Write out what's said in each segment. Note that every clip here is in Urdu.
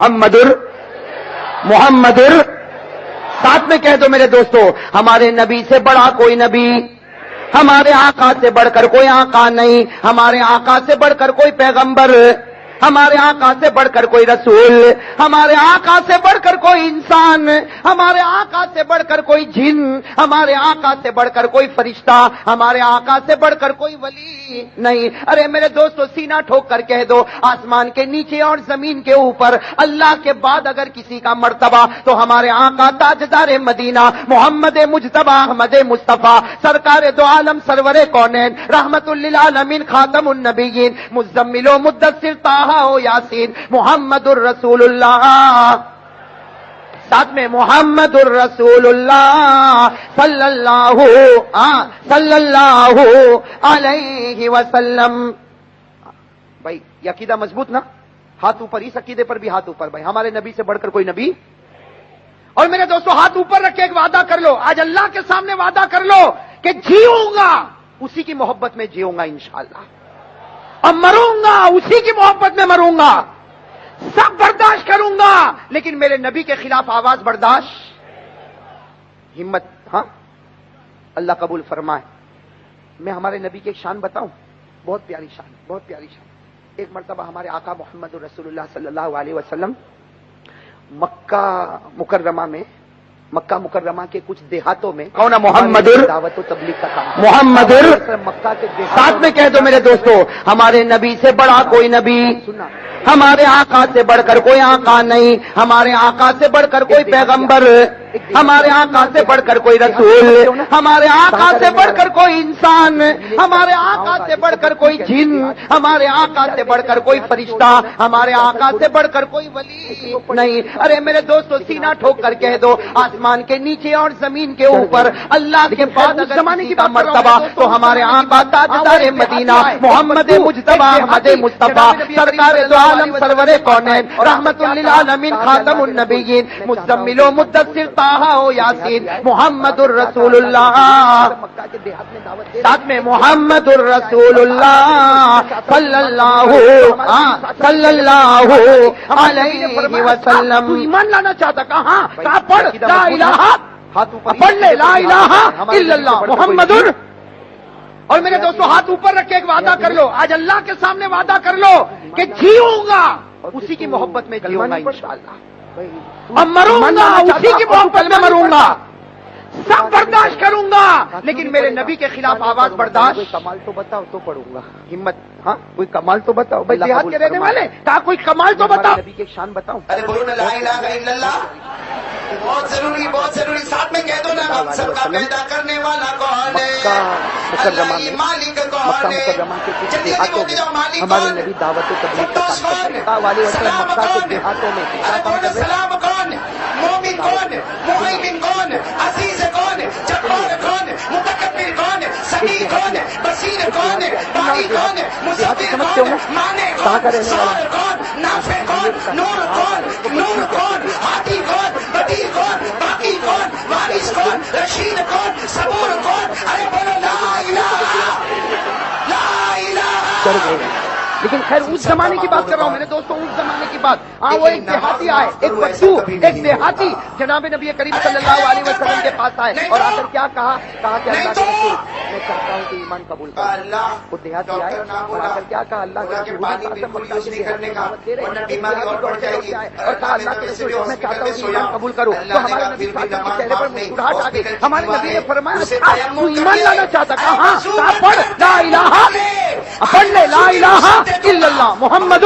محمدر ساتھ میں کہہ دو میرے دوستو، ہمارے نبی سے بڑا کوئی نبی، ہمارے آقا سے بڑھ کر کوئی آقا نہیں، ہمارے آقا سے بڑھ کر کوئی پیغمبر، ہمارے آقا سے بڑھ کر کوئی رسول، ہمارے آقا سے بڑھ کر کوئی انسان، ہمارے آقا سے بڑھ کر کوئی جن، ہمارے آقا سے بڑھ کر کوئی فرشتہ، ہمارے آقا سے بڑھ کر کوئی ولی نہیں۔ ارے میرے دوستو سینہ ٹھوک کر کہہ دو، آسمان کے نیچے اور زمین کے اوپر اللہ کے بعد اگر کسی کا مرتبہ تو ہمارے آقا تاجدار مدینہ محمد مجتبی احمد مصطفیٰ سرکار دو عالم سرور کونین رحمت للعالمین خاتم النبیین مزمل و مدثر طٰہٰ و یاسین محمد الرسول اللہ، ساتھ میں محمد الرسول اللہ صلی اللہ علیہ وسلم۔ بھائی یہ عقیدہ مضبوط نا؟ ہاتھ اوپر، اس عقیدے پر بھی ہاتھ اوپر بھائی، ہمارے نبی سے بڑھ کر کوئی نبی۔ اور میرے دوستو ہاتھ اوپر رکھ کے ایک وعدہ کر لو، آج اللہ کے سامنے وعدہ کر لو کہ جیوں گا اسی کی محبت میں جیوں گا انشاءاللہ، اور مروں گا اسی کی محبت میں مروں گا، سب برداشت کروں گا لیکن میرے نبی کے خلاف آواز برداشت۔ ہمت، ہاں اللہ قبول فرمائے۔ میں ہمارے نبی کی ایک شان بتاؤں، بہت پیاری شان، بہت پیاری شان۔ ایک مرتبہ ہمارے آقا محمد رسول اللہ صلی اللہ علیہ وسلم مکہ مکرمہ کے کچھ دیہاتوں میں کون محمد دعوت و تبلیغ کا کام، محمد مکہ کے ساتھ میں کہہ دو میرے دوستو، ہمارے نبی سے بڑا کوئی نبی، ہمارے آقا سے بڑھ کر کوئی آقا نہیں، ہمارے آقا سے بڑھ کر کوئی پیغمبر، ہمارے آقا سے بڑھ کر کوئی رسول، ہمارے آقا سے بڑھ کر کوئی انسان، ہمارے آقا سے بڑھ کر کوئی جن، ہمارے آقا سے بڑھ کر کوئی فرشتہ، ہمارے آقا سے بڑھ کر کوئی ولی نہیں۔ ارے میرے دوستو سینہ ٹھوک کر کہہ دو، آسمان کے نیچے اور زمین کے اوپر اللہ کے بعد اگر زمانے کی مرتبہ تو ہمارے آقا تاجدار مدینہ محمد مجتبی احمد مصطفیٰ سرکار دو عالم سرور کونین رحمت للعالمین خاتم النبیین مزمل و مدثر طٰہٰ و یاسین محمد الرسول اللہ، ساتھ میں محمد الرسول اللہ صلی اللہ علیہ وسلم۔ تو ایمان لانا چاہتا، کہاں پڑھ لا الہ، پڑھ لے لا الہ الا اللہ محمد۔ اور میرے دوستو ہاتھ اوپر رکھ کے ایک وعدہ کر لو، آج اللہ کے سامنے وعدہ کر لو کہ جیوں گا اسی کی محبت میں جیوں گا انشاءاللہ، اور مروں گا اسی کی محبت میں مروں گا، سب برداشت کروں گا لیکن میرے نبی کے خلاف آواز برداشت۔ کوئی کمال تو بتاؤ تو پڑھوں گا، ہمت، ہاں کوئی کمال تو بتاؤ بھائی، دیہات کے رہنے والے کہا کوئی کمال تو بتاؤ، نبی کی ایک شان بتاؤں۔ ارے بولو نا لا الہ الا اللہ، بہت ضروری، بہت ضروری، ساتھ میں کہہ دو نا سب کا پیدا کرنے والا کون ہے، مالک کون ہے، کے کچھ دیہاتوں میں ہمارے نبی دعوت و تبلیغ کا کام کرتے ہیں، والے مکہ کے دیہاتوں میں سلام کون، مومن کون، مہیمن کون، عزیز کون، جبار کون، متکبر کون، سمیع کون، بصیر کون، باری کون، مصور کون، مانع کون، صابر کون، نافع کون، نور کون، نور کون، ہادی کون، بدیع کون، باقی کون، وارث کون، رشید کون، صبور کون۔ ارے بولو لا الہ، لا الہ۔ لیکن خیر اس زمانے کی بات کر رہا ہوں میرے دوستوں، اس زمانے کی بات۔ ہاں وہ ایک دیہاتی آئے، ایک بدو، ایک دیہاتی جناب نبی کریم صلی اللہ علیہ وسلم کے پاس آئے اور آ کر کیا کہا کہ اللہ کے رسول میں چاہتا ہوں کہ ایمان قبول کرو۔ وہ دیہاتی آئے اور آ کر کیا کہا، اللہ کے رسول اور کہا اللہ کے رسول میں چاہتا ہوں کہ ایمان قبول کرو۔ تو ہمارے نبی کے چہرے پر مسکراہٹ آ گئی، ہمارے نبی نے فرمایا تو ایمان لانا چاہتا، کہا پڑھ لا الہ، پڑھ لے لا الہ الا اللہ محمد۔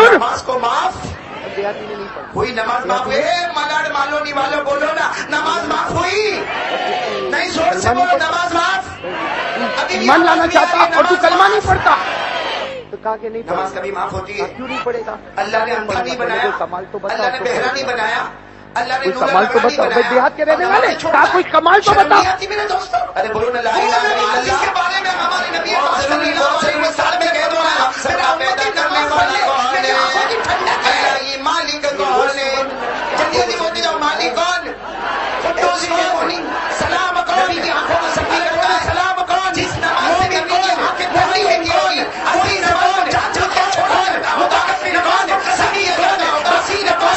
ہوئی نماز معاف ہوئی، ملاڈ مالونی والوں بولو نا نماز معاف ہوئی، نہیں زور سے بولو نماز معاف۔ ایمان لانا چاہتا اور تو کلمہ نہیں پڑھتا، تو کہا کہ نہیں، نماز کبھی معاف ہوتی ہے؟ کیوں نہیں پڑھے گا؟ اللہ نے اندھا نہیں بنایا، اللہ نے بہرا نہیں بنایا، اللہ نے کمال تو بتاؤ بھائی، دیہات کے رہنے والے کہا کوئی کمال تو بتاؤ۔ میرے دوستوں ارے بولو نا لا الہ الا اللہ، جس کے بارے میں ہمارے نبی پاک صلی اللہ علیہ وسلم میں کہہ دو نا سب پیدا کرنے والا کون ہے، مالک کون ہے، جلدی جلدی بولتے جاؤ، مالک کون، قدوس کون، سلام کون، نبی کی آنکھوں کو سبھی کرتا ہے، سلام کون، جس نماز سے نبی کی آنکھیں بھری ہے کون، عزیز کون، متکبر کون، سمیع کون، بصیر کون،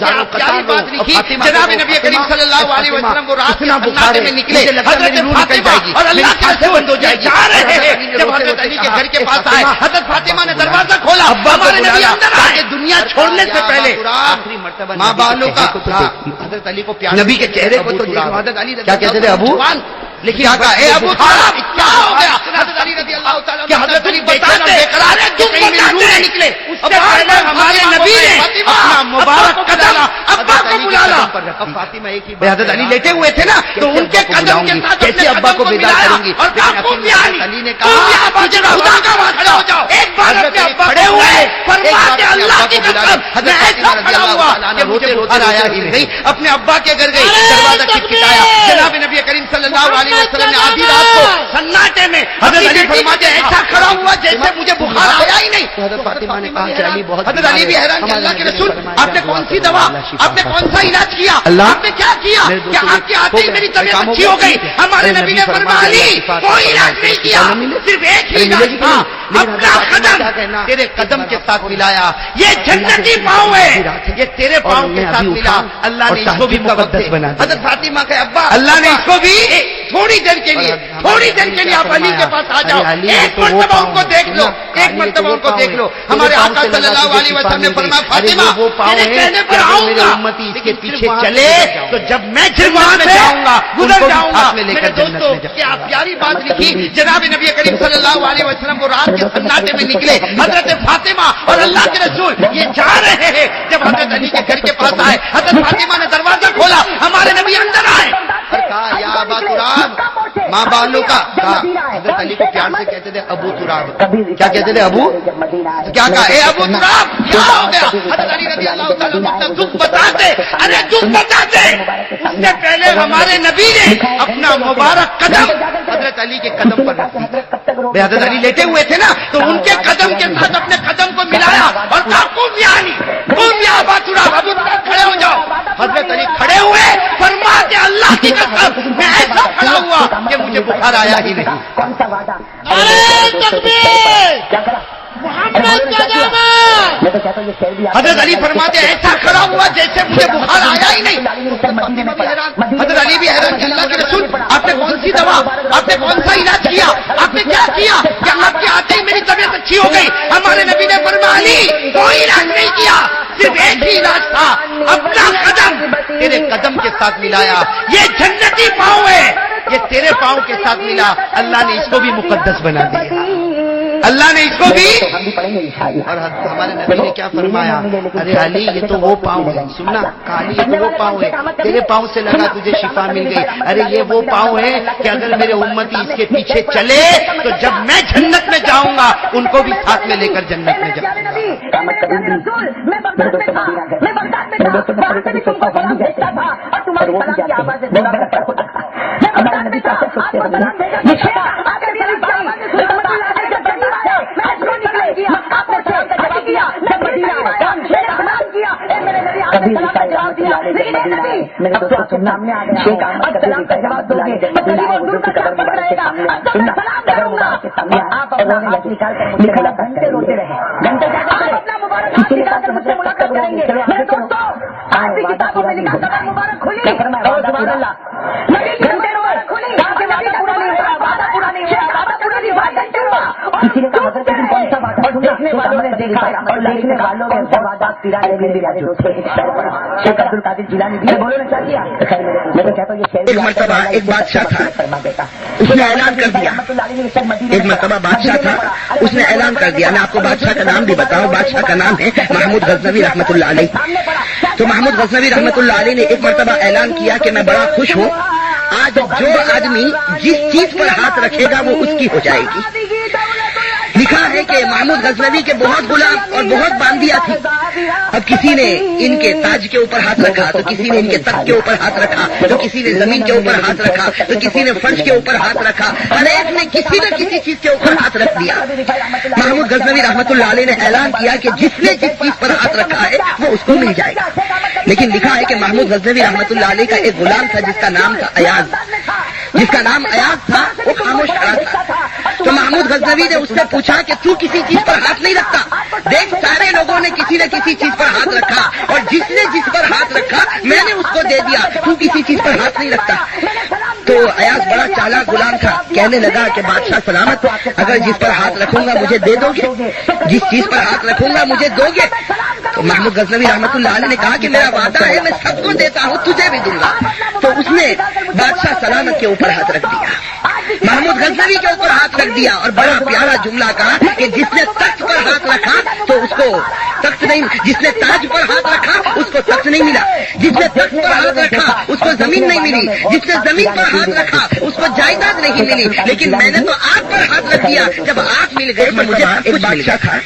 زاروں پیاری بات لکھی جناب نبی کریم صلی اللہ علیہ وسلم وہ رات کے سناٹے میں نکلے، حضرت فاطمہ اور اللہ کے رسول بند ہو جائے گی جا رہے ہیں، جب حضرت علی کے گھر کے پاس آئے حضرت فاطمہ نے دروازہ کھولا، ہمارے نبی اندر آئے، دنیا چھوڑنے سے پہلے آخری مرتبہ ماں بالوں کا حضرت علی کو پیار نبی کے چہرے کو تو دیکھو، حضرت علی کیا کہتے تھے ابو لیکن آقا اے ابو طالب کیا ہو گیا؟ حضرت علی رضی اللہ تعالیٰ کہ حضرت علی بتاتے نکلے اس سے پہلے ہمارے نبی نے اپنا مبارک قدم ابا کو بلا لا، فاطمہ ایک ہی حضرت علی لیٹے ہوئے تھے نا تو ان کے قدم کے ساتھ کیسے ابا کو بیدار کریں گی، اور علی نے کہا کھڑے ہو جاؤ، ایک بار اپنے ابا کھڑے ہوئے فرماتے اللہ کی قسم میں ایسا کھڑا ہوا کہ مجھے بخار آیا ہی نہیں، اپنے ابا کے گھر گئی، دروازہ کھٹکھٹایا، جناب نبی کریم صلی اللہ علیہ وسلم نے آدھی رات کو سناٹے میں حضرت علی فرماتے ایسا کھڑا ہوا جیسے مجھے بخار آیا ہی نہیں، حضرت فاطمہ نے کہا کہ علی بہت حضرت علی بھی حیران کہ اللہ کے رسول آپ نے کون سی دوا، آپ نے کون سا علاج کیا، آپ نے کیا کیا کہ آپ کے آتے ہی میری طبیعت اچھی ہو گئی؟ ہمارے نبی نے فرمایا علی کوئی علاج نہیں کیا، صرف ایک ہی علاج تھا، اپنا قدم تیرے قدم کے ساتھ ملایا، یہ جنتی پاؤں ہے، یہ تیرے پاؤں کے ساتھ ملا، اللہ نے اس کو بھی مقدس بنا دیا۔ حضرت فاطمہ کے ابا اللہ نے اس کو بھی تھوڑی دیر کے لیے آپ علی کے پاس آ جاؤ، ایک مرتبہ ان کو دیکھ لو، ایک مرتبہ ان کو دیکھ لو، ہمارے آقا صلی اللہ علیہ وسلم نے فرمایا فاطمہ تیرے کہنے پر آؤں گا اس کے پیچھے چلے تو جب میں جنت میں جاؤں گا گزر جاؤں گا۔ میرے دوستو کیا پیاری بات لکھی جناب نبی کریم صلی اللہ علیہ وسلم وہ رات کے سناٹے میں نکلے، حضرت فاطمہ اور اللہ کے رسول یہ جا رہے ہیں، جب حضرت علی کے گھر کے پاس آئے حضرت فاطمہ نے دروازہ کھولا، ہمارے نبی اندر آئے اور کہا یا ابا تراب، ماں بالوں کا کہا، حضرت علی کو پیار سے کہتے تھے ابو تراب، کیا کہتے تھے ابو، کیا کہا اے ابو تراب کیا ہو گیا؟ حضرت علی رضی اللہ تعالیٰ اپنا دکھ بتاتے، ارے دکھ بتاتے، اس سے پہلے ہمارے نبی نے اپنا مبارک قدم حضرت علی کے قدم پر رکھ دیا، حضرت علی لیٹے ہوئے تھے نا تو ان کے قدم کے ساتھ اپنے قدم کو ملایا اور کہا قم یا علی، قم یا ابا تراب، ابو تراب کھڑے ہو جاؤ، حضرت علی کھڑے ہوئے فرماتے اللہ کی قسم میں ایسا کھڑا ہوا کہ مجھے بخار آیا ہی نہیں۔ حضرت علی فرماتے ایسا کھڑا ہوا جیسے مجھے بخار آیا ہی نہیں۔ حضرت علی بھی حیران کہ اللہ کے رسول آپ نے کون سی دوا، آپ نے کون سا علاج کیا، آپ نے کیا کیا کہ آپ کے آتے ہی میری طبیعت اچھی ہو گئی؟ ہمارے نبی نے فرمایا علی کوئی علاج نہیں کیا، صرف ایک ہی علاج تھا، اپنا قدم تیرے قدم کے ساتھ ملایا، یہ جنتی پاؤں ہے، یہ تیرے پاؤں کے ساتھ ملا، اللہ نے اس کو بھی مقدس بنا دیا، اللہ نے اس کو بھی۔ اور ہمارے نبی نے کیا فرمایا، ارے علی یہ تو وہ پاؤں ہے، سننا علی یہ تو وہ پاؤں ہے، تیرے پاؤں سے لگا تجھے شفا مل گئی، ارے یہ وہ پاؤں ہے کہ اگر میرے امتی اس کے پیچھے چلے تو جب میں جنت میں جاؤں گا ان کو بھی ساتھ میں لے کر جنت میں جاؤں گا۔ ایک مرتبہ ایک بادشاہ تھا، اس نے اعلان کر دیا، ایک مرتبہ بادشاہ تھا، اس نے اعلان کر دیا، میں آپ کو بادشاہ کا نام بھی بتاؤں، بادشاہ کا نام ہے محمود غزنوی رحمۃ اللہ علیہ۔ تو محمود غزنوی رحمۃ اللہ علیہ نے ایک مرتبہ اعلان کیا کہ میں بڑا خوش ہوں، آج جو آدمی جس چیز پر ہاتھ رکھے گا وہ اس کی ہو جائے گی۔ لکھا ہے کہ محمود غزنوی کے بہت غلام اور بہت باندیا تھی، اب کسی نے ان کے تاج کے اوپر ہاتھ رکھا تو کسی نے ان کے تخت کے اوپر ہاتھ رکھا تو کسی نے زمین کے اوپر ہاتھ رکھا تو کسی نے فرش کے اوپر ہاتھ رکھا، ہر ایک نے کسی نہ کسی چیز کے اوپر ہاتھ رکھ دیا۔ محمود غزنوی رحمۃ اللہ علیہ نے اعلان کیا کہ جس نے جس چیز پر ہاتھ رکھا ہے وہ اس کو مل جائے گا، لیکن لکھا ہے کہ محمود غزنوی رحمۃ اللہ علیہ کا ایک غلام تھا جس کا نام تھا ایاز، جس کا نام ایاز تھا، وہ خاموش کھڑا تھا۔ تو محمود غزنوی نے اس سے پوچھا کہ تو کسی چیز پر ہاتھ نہیں رکھتا؟ دیکھ سارے لوگوں نے کسی نہ کسی چیز پر ہاتھ رکھا اور جس نے جس پر ہاتھ رکھا میں نے اس کو دے دیا، تو کسی چیز پر ہاتھ نہیں رکھتا۔ تو ایاز بڑا چالاک غلام تھا، کہنے لگا کہ بادشاہ سلامت، اگر جس پر ہاتھ رکھوں گا مجھے دے دو گے، جس چیز پر ہاتھ رکھوں گا مجھے دو گے؟ تو محمود غزنوی رحمۃ اللہ علیہ نے کہا کہ میرا وعدہ ہے میں سب کو دیتا ہوں، تجھے بھی دوں گا۔ تو اس نے بادشاہ سلامت کے اوپر ہاتھ رکھ دیا، محمود غزنوی کے اوپر ہاتھ رکھ دیا اور بڑا پیارا جملہ کہا کہ جس نے تخت پر ہاتھ رکھا تو اس کو تخت نہیں، جس نے تاج پر ہاتھ رکھا اس کو تخت نہیں ملا، جس نے تخت پر ہاتھ رکھا اس کو زمین نہیں ملی، جس نے زمین پر ہاتھ رکھا اس کو جائیداد نہیں ملی، لیکن میں نے تو آگ پر ہاتھ رکھ دیا، جب آگ مل گئی تو مجھے سب کچھ مل گیا تھا،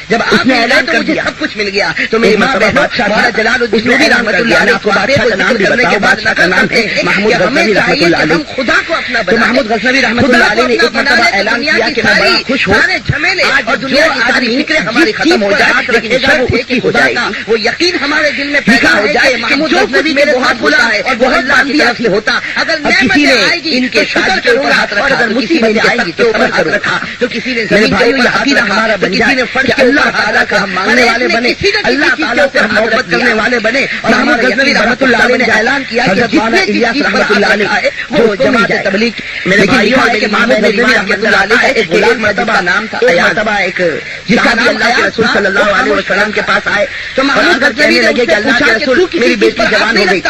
جب آپ نے اعلان تو مجھے سب کچھ مل گیا۔ تو میری ماں بادشاہ جلال الدین رحمۃ اللہ علیہ کو بادشاہ کا نام کرنے کے بعد کا نام ہے محمود غزنوی رحمۃ اللہ علیہ، خدا کو اپنا بنا۔ تو محمود غزنوی رحمۃ اللہ علیہ نے ایک مرتبہ اعلان کیا کہ میں بڑا خوش ہوں اور دنیا کی ساری فکریں ہماری ختم ہو جائے، لیکن شرط اس کی ہو جائے گی، وہ یقین ہمارے دل میں پیدا ہو جائے محمود غزنوی میرے بہت بلا ہے اور وہ اللہ کی طرف سے ہوتا۔ اگر کسی نے ان کے شاج کے اوپر ہاتھ رکھا، اگر مصیبت آئے گی تو اوپر ہاتھ رکھا، تو کسی نے زمین کے اوپر ہاتھ رکھا، ہمارا بن جائے کہ اللہ تعالیٰ کا ماننے والے بنے، اللہ تعالیٰ سے محبت کرنے والے بنے۔ اور محمود غزنوی رحمۃ اللہ علیہ نے اعلان کیا کہ مولانا الیاس رحمۃ اللہ علیہ وہ جماعت تبلیغ میرے بھائیوں کے محمود غزنوی رحمۃ اللہ علیہ ایک غلام مرتبہ نام تھا، ایک مرتبہ ایک جس کا بھی اللہ کے رسول صلی اللہ علیہ وسلم کے پاس آئے تو محمود غزنوی لگے کہ اللہ کے رسول میری بیٹی جوان ہو گئی،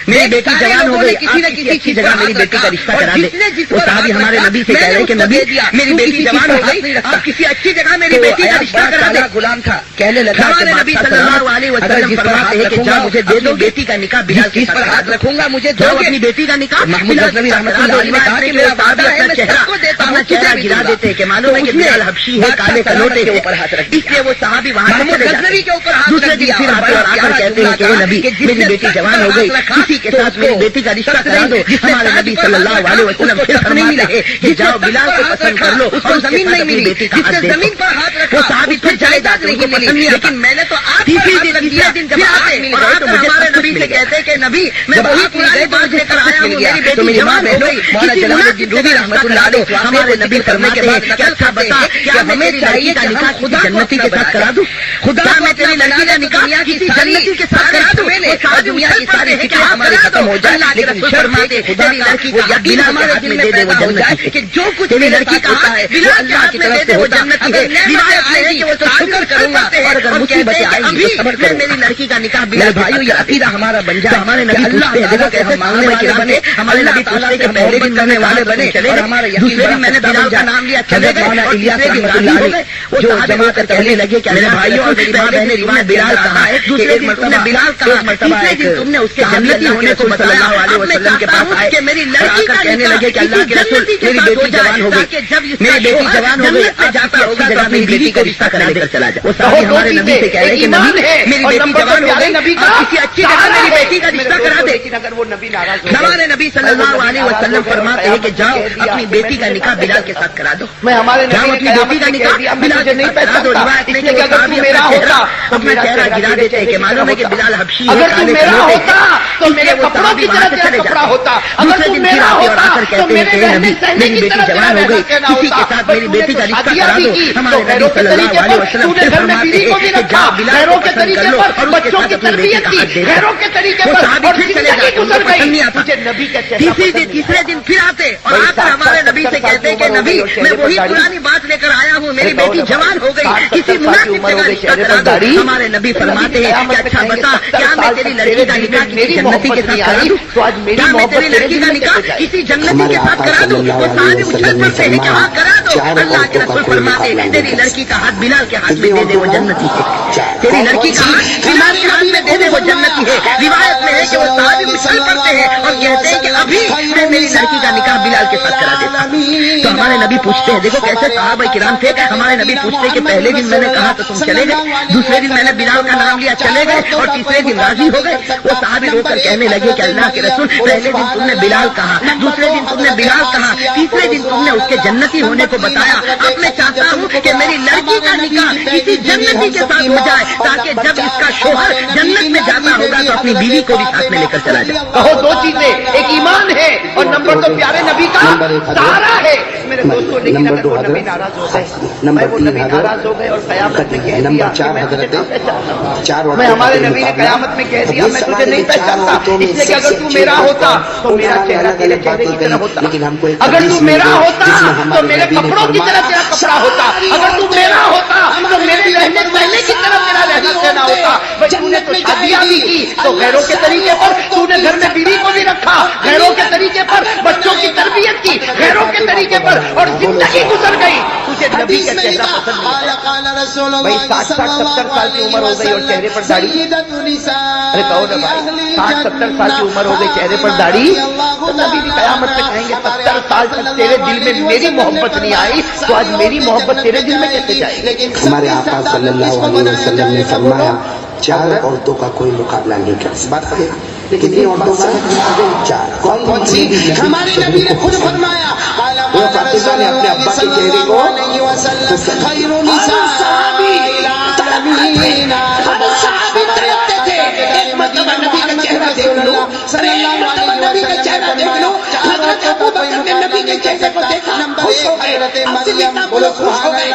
میری بیٹی جوان ہو گئی، کسی نہ کسی اچھی جگہ میری بیٹی کا رشتہ کرا دے۔ وہ صحابی ہمارے نبی سے کہہ رہے کہ نبی میری بیٹی جوان ہو گئی، آپ کسی اچھی جگہ میری بیٹی کا رشتہ کرا دے۔ غلام تھا، کہنے لگا کہ نبی صلی اللہ علیہ وسلم فرماتے ہیں کہ جاؤ مجھے دے دو بیٹی کا نکاح، بلال کے پر ہاتھ رکھوں گا مجھے دو اپنی بیٹی کا نکاح۔ محمود غزنوی رحمۃ اللہ علیہ نے کہا کہ میرا وعدہ ہے اپنا چہرہ گرا دیتے کہ معلوم ہے کہ بلال حبشی ہے، کالے کلوٹے کے اوپر ہاتھ رکھ، اس لیے وہ صحابی وہاں سے غزنوی کے اوپر ہاتھ دوسرے دن پھر آتے اور آ کر کہتے ہیں کہ نبی میری بیٹی جوان ہو گئی، کسی کے ساتھ میری بیٹی کا رشتہ کرا دو۔ ہمارے نبی صلی اللہ علیہ وسلم پھر فرماتے ہیں کہ جاؤ بلال کو پسند کر لو، اور زمین نہیں ملی بیٹی کا ہاتھ زمین پر ہاتھ رکھا، وہ صحابی پھر جائیداد نہیں ملی، لیکن میں نے تو تیسرے دن جب آتے مل گئے تو مجھے ہمارے نبی سے کہتے کہ نبی میں وہی پرانی بات لے کر آیا ہوں، میری بیٹی جوان ہو گئی۔ مولانا جلال الدین رومی رحمۃ اللہ علیہ ہمارے نبی فرماتے ہیں کہ اچھا بتا کیا ہمیں چاہیے کہ نکاح خدا جنتی کے ساتھ کرا دوں، خدا میں تیری لڑکی کا نکاح کسی جنتی کے ساتھ کرا دوں، اور دنیا کی ساری فکریں ہماری ختم ہو جائے، لیکن فرماتے خدا لڑکی کو یقین ہمارے دل میں دے دے وہ جنتی کہ جو کچھ تیری لڑکی کا ہوتا ہے وہ اللہ کی طرف سے ہوتا ہے، روایت آئے گی وہ تو شکر کروں گا، اور اگر مصیبتیں آئیں گی تو صبر کروں گا۔ میری لڑکی کا نکاح بلال بھائیوں یہ عقیدہ ہمارا بن جائے، ہمارے نبی پوچھتے ہیں دیکھو کیسے مانگنے والے بنے، ہمارے نبی پوچھتے کہ پہلے دن کرنے والے بنے اور ہمارے دوسرے دن میں نے بلال کا نام لیا چلے گئے، اور الیاس رحمۃ اللہ علیہ جو جماعت کہنے لگے کہ میرے بھائیوں اور میری ماں بہنیں روایت بلال کہا ہے، دوسرے دن تم نے بلال کہا، تیسرے دن تم نے اس کے جنتی ہونے کو صلی اللہ علیہ وسلم کے پاس آئے کہ میری لڑکی کا کہنے لگے کہ اللہ کے رسول میری بیٹی جوان ہو گئی، میری بیٹی جوان ہو گئی، اب جاتا ہوگا جگہ میری بیٹی کو رشتہ کرا دے کر چلا جائے۔ وہ صحابی ہمارے نبی سے کہہ رہے کہ نبی میری بیٹی جوان ہو گئی، کسی اچھی جگہ میری بیٹی کا رشتہ کرا دے۔ ہمارے نبی صلی اللہ علیہ وسلم فرماتے ہیں کہ جاؤ اپنی بیٹی کا نکاح بلال کے ساتھ کرا دو، جاؤ اپنی بیٹی کا نکاح بلال کے ساتھ کرا دو۔ روایت میں کہ صحابی اپنا چہرہ گرا دیتے ہیں کہ معلوم ہے کہ بلال حبشی ہے، کالے کلوٹے تو میرے کپڑوں کی طرح سے کپڑا ہوتا۔ دوسرے دن پھر آتے اور آ کر کہتے ہیں کہ نبی میری بیٹی جوان ہو گئی، کسی کے ساتھ میری بیٹی کا رشتہ کرا دو۔ ہمارے نبی صلی اللہ علیہ وسلم پھر فرماتے ہیں کہ جاؤ بلال کو پسند کر لو اور اس کے ساتھ اپنی بیٹی کا ہاتھ دے دو۔ وہ صحابی پھر چلے جاتے، ان کو پسند نہیں آتا۔ تیسرے دن پھر آتے اور آ کر ہمارے نبی سے کہتے کہ نبی میں وہی پرانی بات لے کر آیا ہوں، میری بیٹی جوان ہو گئی، کسی مناسب جگہ رشتہ کرا دو۔ ہمارے نبی فرماتے ہیں کہ اچھا بتا کیا میں تیری لڑکی کا نکاح کسی جنتی کے ساتھ کرا دوں، کیا میں تیری لڑکی کا نکاح کسی جنتی کے ساتھ کرا دوں؟ وہ صحابی اچھل پڑتے ہیں کہ ہاں کرا دو۔ اللہ کے رسول فرماتے ہیں تیری لڑکی کا ہاتھ بلال کے ہاتھ میں دے دے وہ جنتی ہے، تیری لڑکی کا ہاتھ بلال کے ہاتھ میں دے دے وہ جنتی ہے۔ روایت میں ہے کہ وہ صحابی اچھل پڑتے ہیں اور کہتے ہیں کہ ابھی میں میری لڑکی کا نکاح بلال کے ساتھ کرا دیتا۔ تو ہمارے نبی پوچھتے ہیں، دیکھو کیسے صحابہ کرام تھے، ہمارے نبی پوچھتے ہیں کہ پہلے دن میں نے کہا تو تم چلے گئے، دوسرے دن میں نے بلال کا نام لیا چلے گئے، اور تیسرے دن راضی ہو گئے۔ وہ صحابی رو کر کہنے لگے کہ اللہ کے رسول پہلے دن تم نے بلال کہا، دوسرے دن تم نے بلال کہا، تیسرے دن تم نے اس کے جنتی ہونے کو بتایا، اب میں چاہتا ہوں کہ میری لڑکی کا نکاح کسی کسی جنتی کے ساتھ ہو جائے تاکہ جب اس کا شوہر جنت میں جاتا ہوگا تو اپنی بیوی کو بھی ساتھ میں لے کر چلا جائے. کہو دو چیزیں، ایک ایمان ہے اور نمبر دو پیارے نبی کا سہارا ہے. میرے دوستوں لیکن اگر وہ نبی ناراض ہو گئے، میں وہ نبی ناراض ہو گئے اور قیامت میں کہہ دیا کہ میں تجھے نہ پہچانتا ہوں. میں ہمارے نبی نے قیامت میں کہہ دیا میں تجھے نہیں پہچانتا، اس لیے کہ اگر تو میرا ہوتا تو میرا چہرہ تیرے چہرے کی طرح ہوتا، اگر تو میرا ہوتا تو میرے کپڑوں کی طرح تیرا کپڑا ہوتا، اگر تو میرا ہوتا تو میرے رہنے سہنے کی طرح میرا رہنا سہنا ہوتا. بھائی تو نے تو شادیاں بھی کی تو غیروں کے طریقے پر، تو نے گھر میں بیوی کو بھی رکھا غیروں کے طریقے پر، بچوں کی تربیت کی غیروں کے طریقے پر اور زندگی گزر گئی. تجھے نبی کا چہرہ پسند نہیں. بھائی 60 70 سال کی عمر ہو گئی اور چہرے پر داڑھی. ارے کہو نا بھائی 60 70 سال کی عمر ہو گئی چہرے پر داڑھی، تو نبی بھی قیامت میں کہیں گے 70 سال تک تیرے دل میں میری محبت نہیں آئی تو آج میری محبت تیرے دل میں کیسے جائے گی؟ ہمارے آقا صلی اللہ علیہ وسلم نے فرمایا 4 عورتوں کا کوئی مقابلہ نہیں کر سکتا. لیکن یہ عورتوں کا 4 کون سی؟ ہمارے نبی نے خود فرمایا وہ فاطمہ نے اپنے ابا کے چہرے کو خیر النساء العالمین. ایک مرتبہ نبی کا چہرہ دیکھ لو، نبی کا چہرہ دیکھ لو. حضرت ابو بکر نے نبی کے چہرے کو دیکھا، خوش ہو گئے. بولو خوش ہو گئے.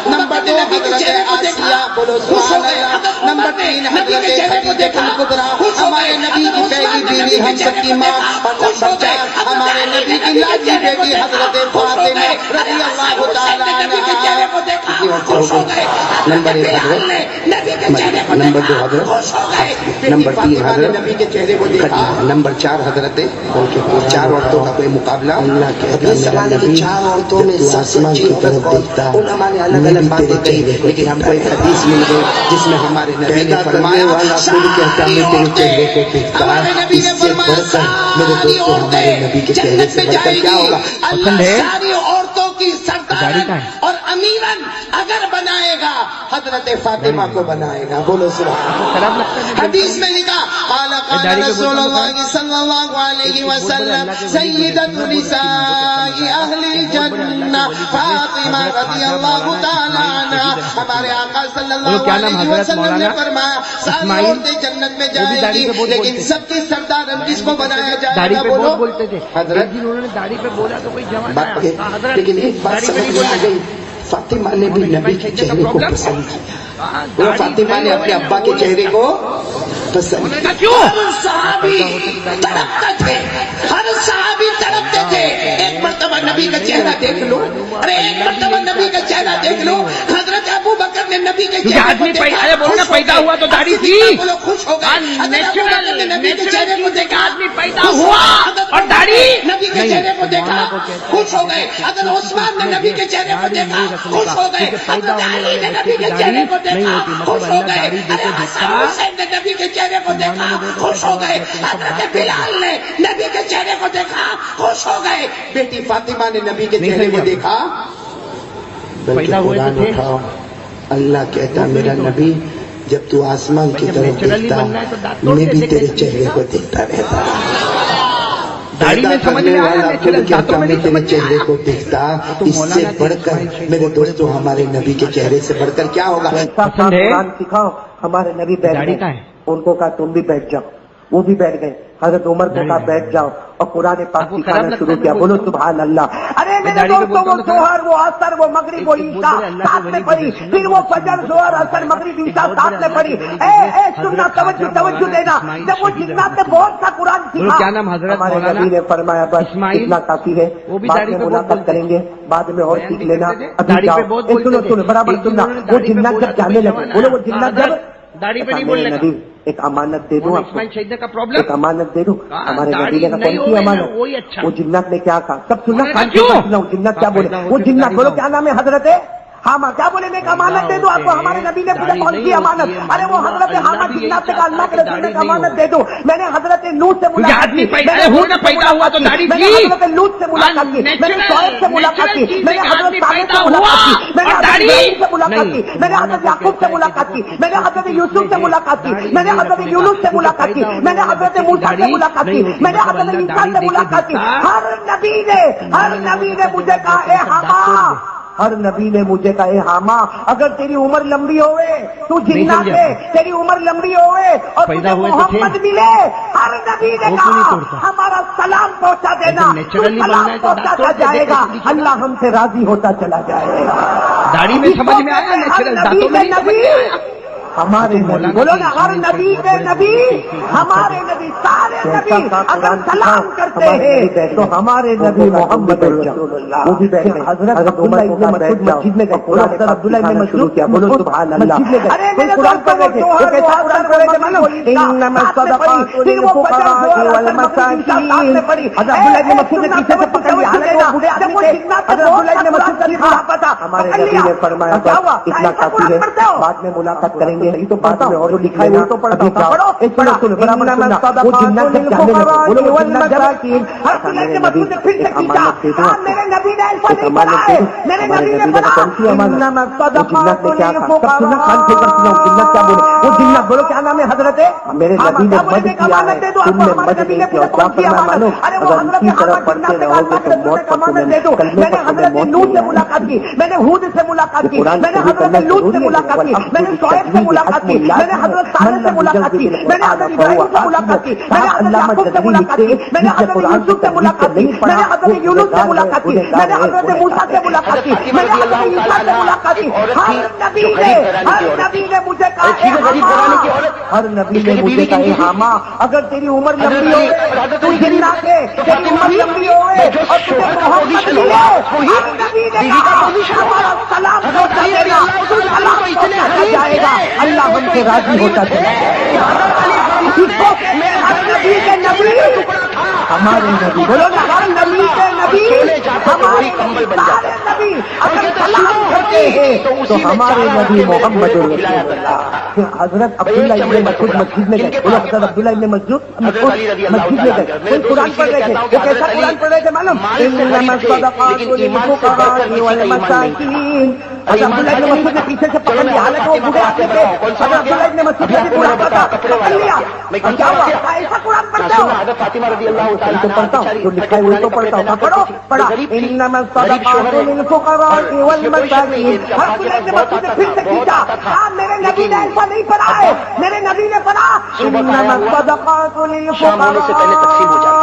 نمبر 2 نبی کے چہرے کو دیکھا، خوش ہو گئے. نمبر 3 نبی کے چہرے کو دیکھا، ہمارے نبی کی پہلی بیوی ہم سب کی ماں. اور نمبر 4 ہمارے نبی کی لاڈلی بیٹی حضرت فاطمہ رضی اللہ تعالی عنہا. نمبر 1 حضرت، نمبر 2 حضرت، نمبر 3 حضرت، نبی کے چہرے کو دیکھا. نمبر 4 حضرت. 4 عورتوں کا کوئی مقابلہ اللہ کہتا ہے. 4 عورتوں میں آسمان کی طرف دیکھتا. علماء نے الگ الگ باتیں کہی، لیکن ہم کو ایک حدیث مل گئی جس میں ہمارے نبی نے فرمایا والا خود کہتا میں تیرے چہرے کو دیکھتا. اس سے بڑھ کر میرے دوستوں ہمارے نبی کے چہرے سے بڑھ کر کیا ہوگا؟ اللہ ساری عورتوں کی سردار اور امیرن اگر بنائے گا حضرت فاطمہ کو بنائے گا. بولو سبحان اللہ. حدیث میں لکھا قال قال رسول اللہ صلی اللہ علیہ وسلم سیدۃ نساء اہل الجنہ فاطمہ رضی اللہ تعالی عنہا. ہمارے آقا صلی اللہ علیہ وسلم نے فرمایا ساری عورتیں جنت میں جائیں گی لیکن سب کی سردار کس کو بنایا جائے گا؟ بولو بولتے تھے حضرت. انہوں نے داڑھی پہ بولا تو کوئی جوان بات لیکن ایک بات سمجھ میں آ گئی، فاطمہ نے بھی نبی کے چہرے کو پسند کیا. وہ فاطمہ نے اپنے ابا کے چہرے کو پسند کیا. کیوں؟ ہر صحابی تڑپتے تھے، ہر صحابی تڑپتے تھے. ایک مرتبہ نبی کا چہرہ دیکھ لو. ارے ایک مرتبہ نبی کا چہرہ دیکھ لو. حضرت ابو بکر نے نبی کے چہرے کو دیکھا، پیدا ہوا تو داڑھی تھی. بولو خوش ہو گئے. حضرت ابو بکر نے نبی کے چہرے کو دیکھا، آدمی پیدا ہوا اور داڑھی نبی کے چہرے کو دیکھا، خوش ہو گئے. حضرت عثمان نے نبی کے چہرے کو دیکھا، خوش ہو گئے. حضرت علی نے نبی کے چہرے کو دیکھا، خوش ہو گئے. حضرت حسن حسین نے نبی کے چہرے کو دیکھا، خوش ہو گئے. حضرت بلال نے نبی کے چہرے کو دیکھا، خوش ہو گئے. بیٹی فاطمہ نے نبی کے چہرے کو دیکھا. بلکہ قرآن اٹھاؤ، اللہ کہتا میرا نبی جب تو آسمان کی طرف دیکھتا میں بھی تیرے چہرے کو دیکھتا رہتا. داڑھی میں کرنے والا خود کہتا میں تیرے چہرے کو دیکھتا. اس سے بڑھ کر میرے دوستوں ہمارے نبی کے چہرے سے بڑھ کر کیا ہوگا؟ قرآن سکھاؤ. ہمارے نبی بیٹھ گئے، ان کو کہا تم بھی بیٹھ جاؤ، وہ بھی بیٹھ گئے. حضرت عمر کو کہا بیٹھ جاؤ اور قرآن پاک سکھانا شروع کیا. بولو سبحان اللہ. ارے میرے دوستوں وہ ظہر وہ عصر وہ مغرب وہ عشاء ساتھ میں پڑھی، پھر وہ فجر ظہر عصر مغرب عشاء ساتھ میں پڑھی. اے سننا توجہ دینا. جب وہ جنات نے بہت سا قرآن سکھا ہمارے نبی نے فرمایا بس اتنا کافی ہے، بعد میں ملاقات کریں گے، بعد میں اور سیکھ لینا. ابھی جاؤ. سنو برابر سننا. وہ جنات جب جانے لگے، بولو وہ جنات جب داڑھی پہ نہیں بولنے کا. ایک امانت دے دوں آپ کو، شہید کا پرابلم، ایک امانت دے دوں. ہمارے نبی نے کہا کون سی امانت؟ وہ جنات نے کیا کہا سب سننا. جنات کیا بولے؟ وہ جنات بولو کیا نام ہے؟ حضرت ہاں کیا بولے؟ میں ایک امانت دے دوں آپ کو. ہمارے نبی نے پوچھا کون سی امانت؟ ارے وہ حضرت ہاں جنات سے کہا اللہ کے رسول نے امانت دے دوں. میں نے حضرت نوح سے ملاقات کی، پیدا ہوا تو داڑھی میں نے حضرت لوط سے ملاقات کی، میں نے شعیب سے ملاقات کی، میں نے حضرت صالح سے ملاقات کی، میں نے حضرت ابراہیم سے ملاقات کی، میں نے حضرت یعقوب سے ملاقات کی، میں نے حضرت یوسف سے ملاقات کی، میں نے حضرت یونس سے ملاقات کی، میں نے حضرت موسیٰ سے ملاقات کی، میں نے حضرت عیسیٰ سے ملاقات کی. ہر نبی نے مجھے کہا اے حما ہر نبی نے مجھے کہا اے حاما اگر تیری عمر لمبی ہوئے تو جنات ہے، تیری عمر لمبی ہوئے اور تجھے محمد ملے، ہر نبی نے کہا ہمارا سلام پہنچا دینا، تو سلام پہنچاتا جائے گا، اللہ ہم سے راضی ہوتا چلا جائے گا۔ داڑھی میں سمجھ میں آیا، نیچرل دانتوں میں نہیں سمجھ میں آیا۔ ہمارے نبی، بولو نا ہر نبی کے نبی، ہمارے نبی سارے نبی اگر سلام کرتے ہیں تو ہمارے نبی محمد رسول اللہ وہ بھی بیٹھے۔ حضرت عبداللہ ابن مسعود مسجد میں گئے، حضرت عبداللہ ابن مسعود کیا بولو سبحان اللہ، ارے میرے قرآن پڑھ رہے تھے، وہ کیسا قرآن پڑھ رہے تھے معلوم، انما الصدقات للفقراء والمساکین۔ حضرت عبداللہ ابن مسعود نے پیچھے سے پکڑ لیا، حضرت عبداللہ ابن مسعود کا لکھا پتا، ہمارے نبی نے فرمایا اتنا کافی ہے، بعد میں ملاقات کریں گے، نہیں تو پڑھتا ہوں اور جو لکھا ہے وہ تو پڑھتا ہوں، پڑھو سنو سنو برابر سننا، وہ جنات جب جانے لگے بولو وہ جنات جب میرے نبی ایک امانت دے دو، میرے نبی نے ایسا نہیں پڑھا ہے، میرے نبی نے پڑھا امانت، وہ جنات نے کیا کہا، سب سننا کان کھول کر سنو، جنات کیا بولے، وہ جنات بولو کیا نام ہے حضرت، میرے نبی نے مد کیا ہے، تم نے مد نہیں کیا، کیا فرمایا معلوم، اگر اسی طرح پڑھتے رہو گے تو موت پر تمہیں کلمے پر تمہیں موت ملے گی۔ ملاقات کی، میں نے ہود سے ملاقات کی، میں نے حضرت لوط سے ملاقات کی، میں نے شعیب سے ملاقات کی، میں نے حضرت صالح سے ملاقات کی، میں نے حضرت ابراہیم سے ملاقات کی، میں نے حضرت یعقوب سے ملاقات کی، میں نے حضرت یوسف سے ملاقات کی، میں نے حضرت یونس سے ملاقات کی، میں نے حضرت موسیٰ سے ملاقات کی، میں نے حضرت عیسیٰ سے ملاقات کی۔ ہر نبی نے مجھے کہا ہر نبی نے مجھے کہا اے حاما اگر تیری عمر لمبی ہو تو جنات ہے، تیری عمر لمبی ہوئے اور تجھے محمد ملے، ہر نبی نے کہا ہمارا سلام پہنچا دینا، تو سلام پہنچاتا جائے گا، اللہ ہم سے راضی ہوتا چلا جائے گا۔ ہر نبی کے نبی ہمارے نبی، بولو نا ہر نبی کے نبی، ہمارے سارے نبی اگر سلام کرتے ہیں تو ہمارے نبی محمد رسول اللہ۔ حضرت عبداللہ ابن مسعود مسجد میں گئے، بولو حضرت عبداللہ ابن مسعود مسجد میں گئے، کوئی قرآن پڑھ رہے تھے، وہ کیسا قرآن پڑھ رہے تھے معلوم، انما الصدقات للفقراء والمساکین۔ حضرت عبداللہ ابن مسعود نے پیچھے سے پکڑ لیا، حالانکہ وہ بوڑھے آدمی تھے، حضرت عبداللہ ابن مسعود نے بھی پورا پتا پکڑ لیا، کیا ہوا ایسا قرآن پڑھتے ہو؟ فاطمہ رضی اللہ تو پڑھتا ہوں، جو لکھا ہے وہ تو پڑھتا ہوں، پڑھو پڑھا انما الصدقات للفقراء والمساکین۔ ہر کوئی نے مسجد سے پھر سے کھینچا، ہاں میرے نبی نے ایسا نہیں پڑھا ہے، میرے نبی نے پڑھا انما الصدقات للفقراء۔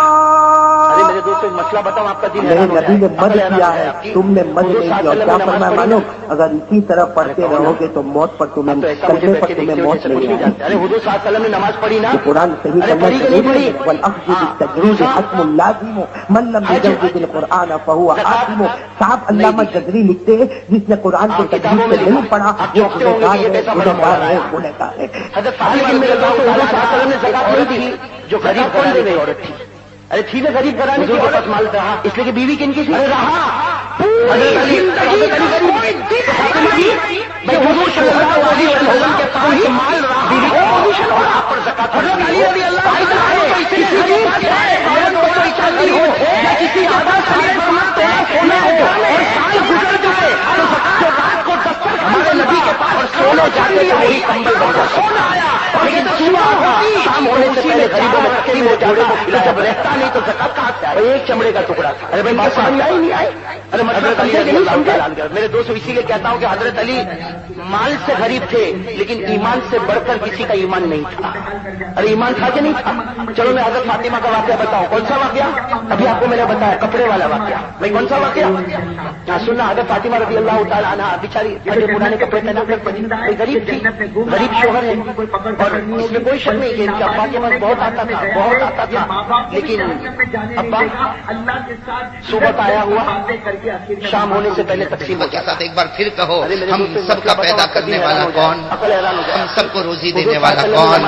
میرے دوست ایک مسئلہ بتاؤں، آپ کا دل میرے نبی نے مد کیا ہے، تم نے مد نہیں کیا، کیا فرمایا معلوم، اگر اسی طرح پڑھتے رہو گے تو موت پر تمہیں کلمے پر تمہیں موت ملے گی۔ ارے حضور صلی اللہ علیہ وسلم نے نماز پڑھی نا، قرآن صحیح کرنا ضروری ہے، والأخذ بالتجوید حتم لازم، من لم یجود القرآن فهو آثم۔ صاحب علامہ جزری لکھتے ہیں جس نے قرآن کو تجوید سے نہیں پڑھا وہ گنہگار ہے، گنہگار ہے، گنہگار ہے۔ حضرت فاطمہ رضی اللہ صلی اللہ علیہ وسلم نے زکات نہیں دی جو غریب گھرانے کی عورت تھی، ارے تھی نا غریب گھرانے کی عورت، مال رہا اس لیے کہ بیوی کن کی تھی، رہا حضرت علی حضور صلی اللہ علیہ وسلم کے پاس مال رہا، بیوی کا پوزیشن اور آپ پر زکات، حضرت علی رضی اللہ عنہ کسی زیادہ سال فرماتے ہیں سونا ہو اور سال گزر جائے تو رات کو ہمارے نبی کے پاس سونے جاتے تھے، وہی کمبل بن جاتا، سونا آیا لیکن صبح کا شام ہونے سے پہلے غریبوں میں تقسیم ہو جاتا، جب رہتا نہیں تو زکات کہاں سے آئے، ایک چمڑے کا ٹکڑا تھا، ارے بھائی بات سمجھ آئی نہیں آئی، ارے حضرت علی رضی اللہ عنہ میرے دوست اسی لیے کہتا ہوں کہ حضرت علی مال سے غریب تھے لیکن ایمان سے بڑھ کر کسی کا ایمان نہیں تھا، ارے ایمان تھا کہ نہیں تھا؟ چلو میں حضرت فاطمہ کا واقعہ بتاؤں، کون سا واقعہ؟ ابھی آپ کو میں نے بتایا کپڑے والا واقعہ، میں کون سا واقعہ سننا، حضرت فاطمہ رضی اللہ تعالیٰ عنہ بیچاری بڑے پرانے کپڑے پہنا کر غریب تھی، غریب شوہر ہے اور اس میں کوئی شک نہیں کہ ان کے ابا کے پاس بہت آتا تھا، بہت آتا تھا، لیکن ابا صبح آیا ہوا شام ہونے سے پہلے تقسیم ہو کے ساتھ ایک بار پھر کہو، ہم سب کا پیدا کرنے والا کون، ہم سب کو روزی دینے والا کون،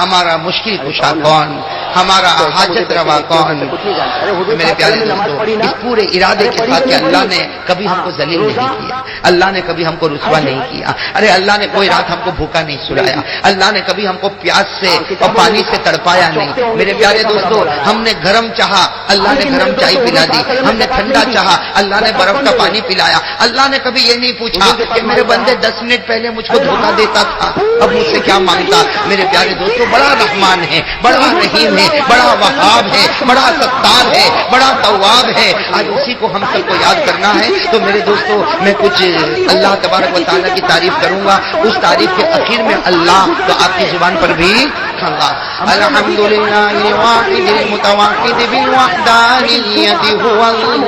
ہمارا مشکل کشا کون، ہمارا حاجت روا کون۔ میرے پیارے دوستو، اس پورے ارادے کے ساتھ کہ اللہ نے کبھی ہم کو ذلیل نہیں کیا، اللہ نے کبھی ہم کو رسوا نہیں کیا، ارے اللہ نے کوئی رات ہم کو بھوکا نہیں سلایا، اللہ نے کبھی ہم کو پیاس سے اور پانی سے تڑپایا نہیں۔ میرے پیارے دوستو، ہم نے گرم چاہا، اللہ نے گرم چائے پلا دی، ہم نے ٹھنڈا چاہا، اللہ نے برف کا پانی پلایا۔ اللہ نے کبھی یہ نہیں پوچھا کہ میرے بندے 10 منٹ پہلے مجھ کو دھوکا دیتا تھا، اب مجھ سے کیا مانگتا۔ میرے پیارے دوستو، بڑا رحمان ہے، بڑا رحیم ہے، بڑا وہاب ہے، بڑا ستار ہے، بڑا تواب ہے. آج اسی کو ہم سب کو یاد کرنا ہے. تو میرے دوستو میں کچھ اللہ تبارک و تعالیٰ کی تعریف کروں گا. اس تعریف کے اخیر میں اللہ تو آپ کی زبان پر بھی کھاں گا. الحمدللہ الواحد المتواحد بالوحدانیت هو اللہ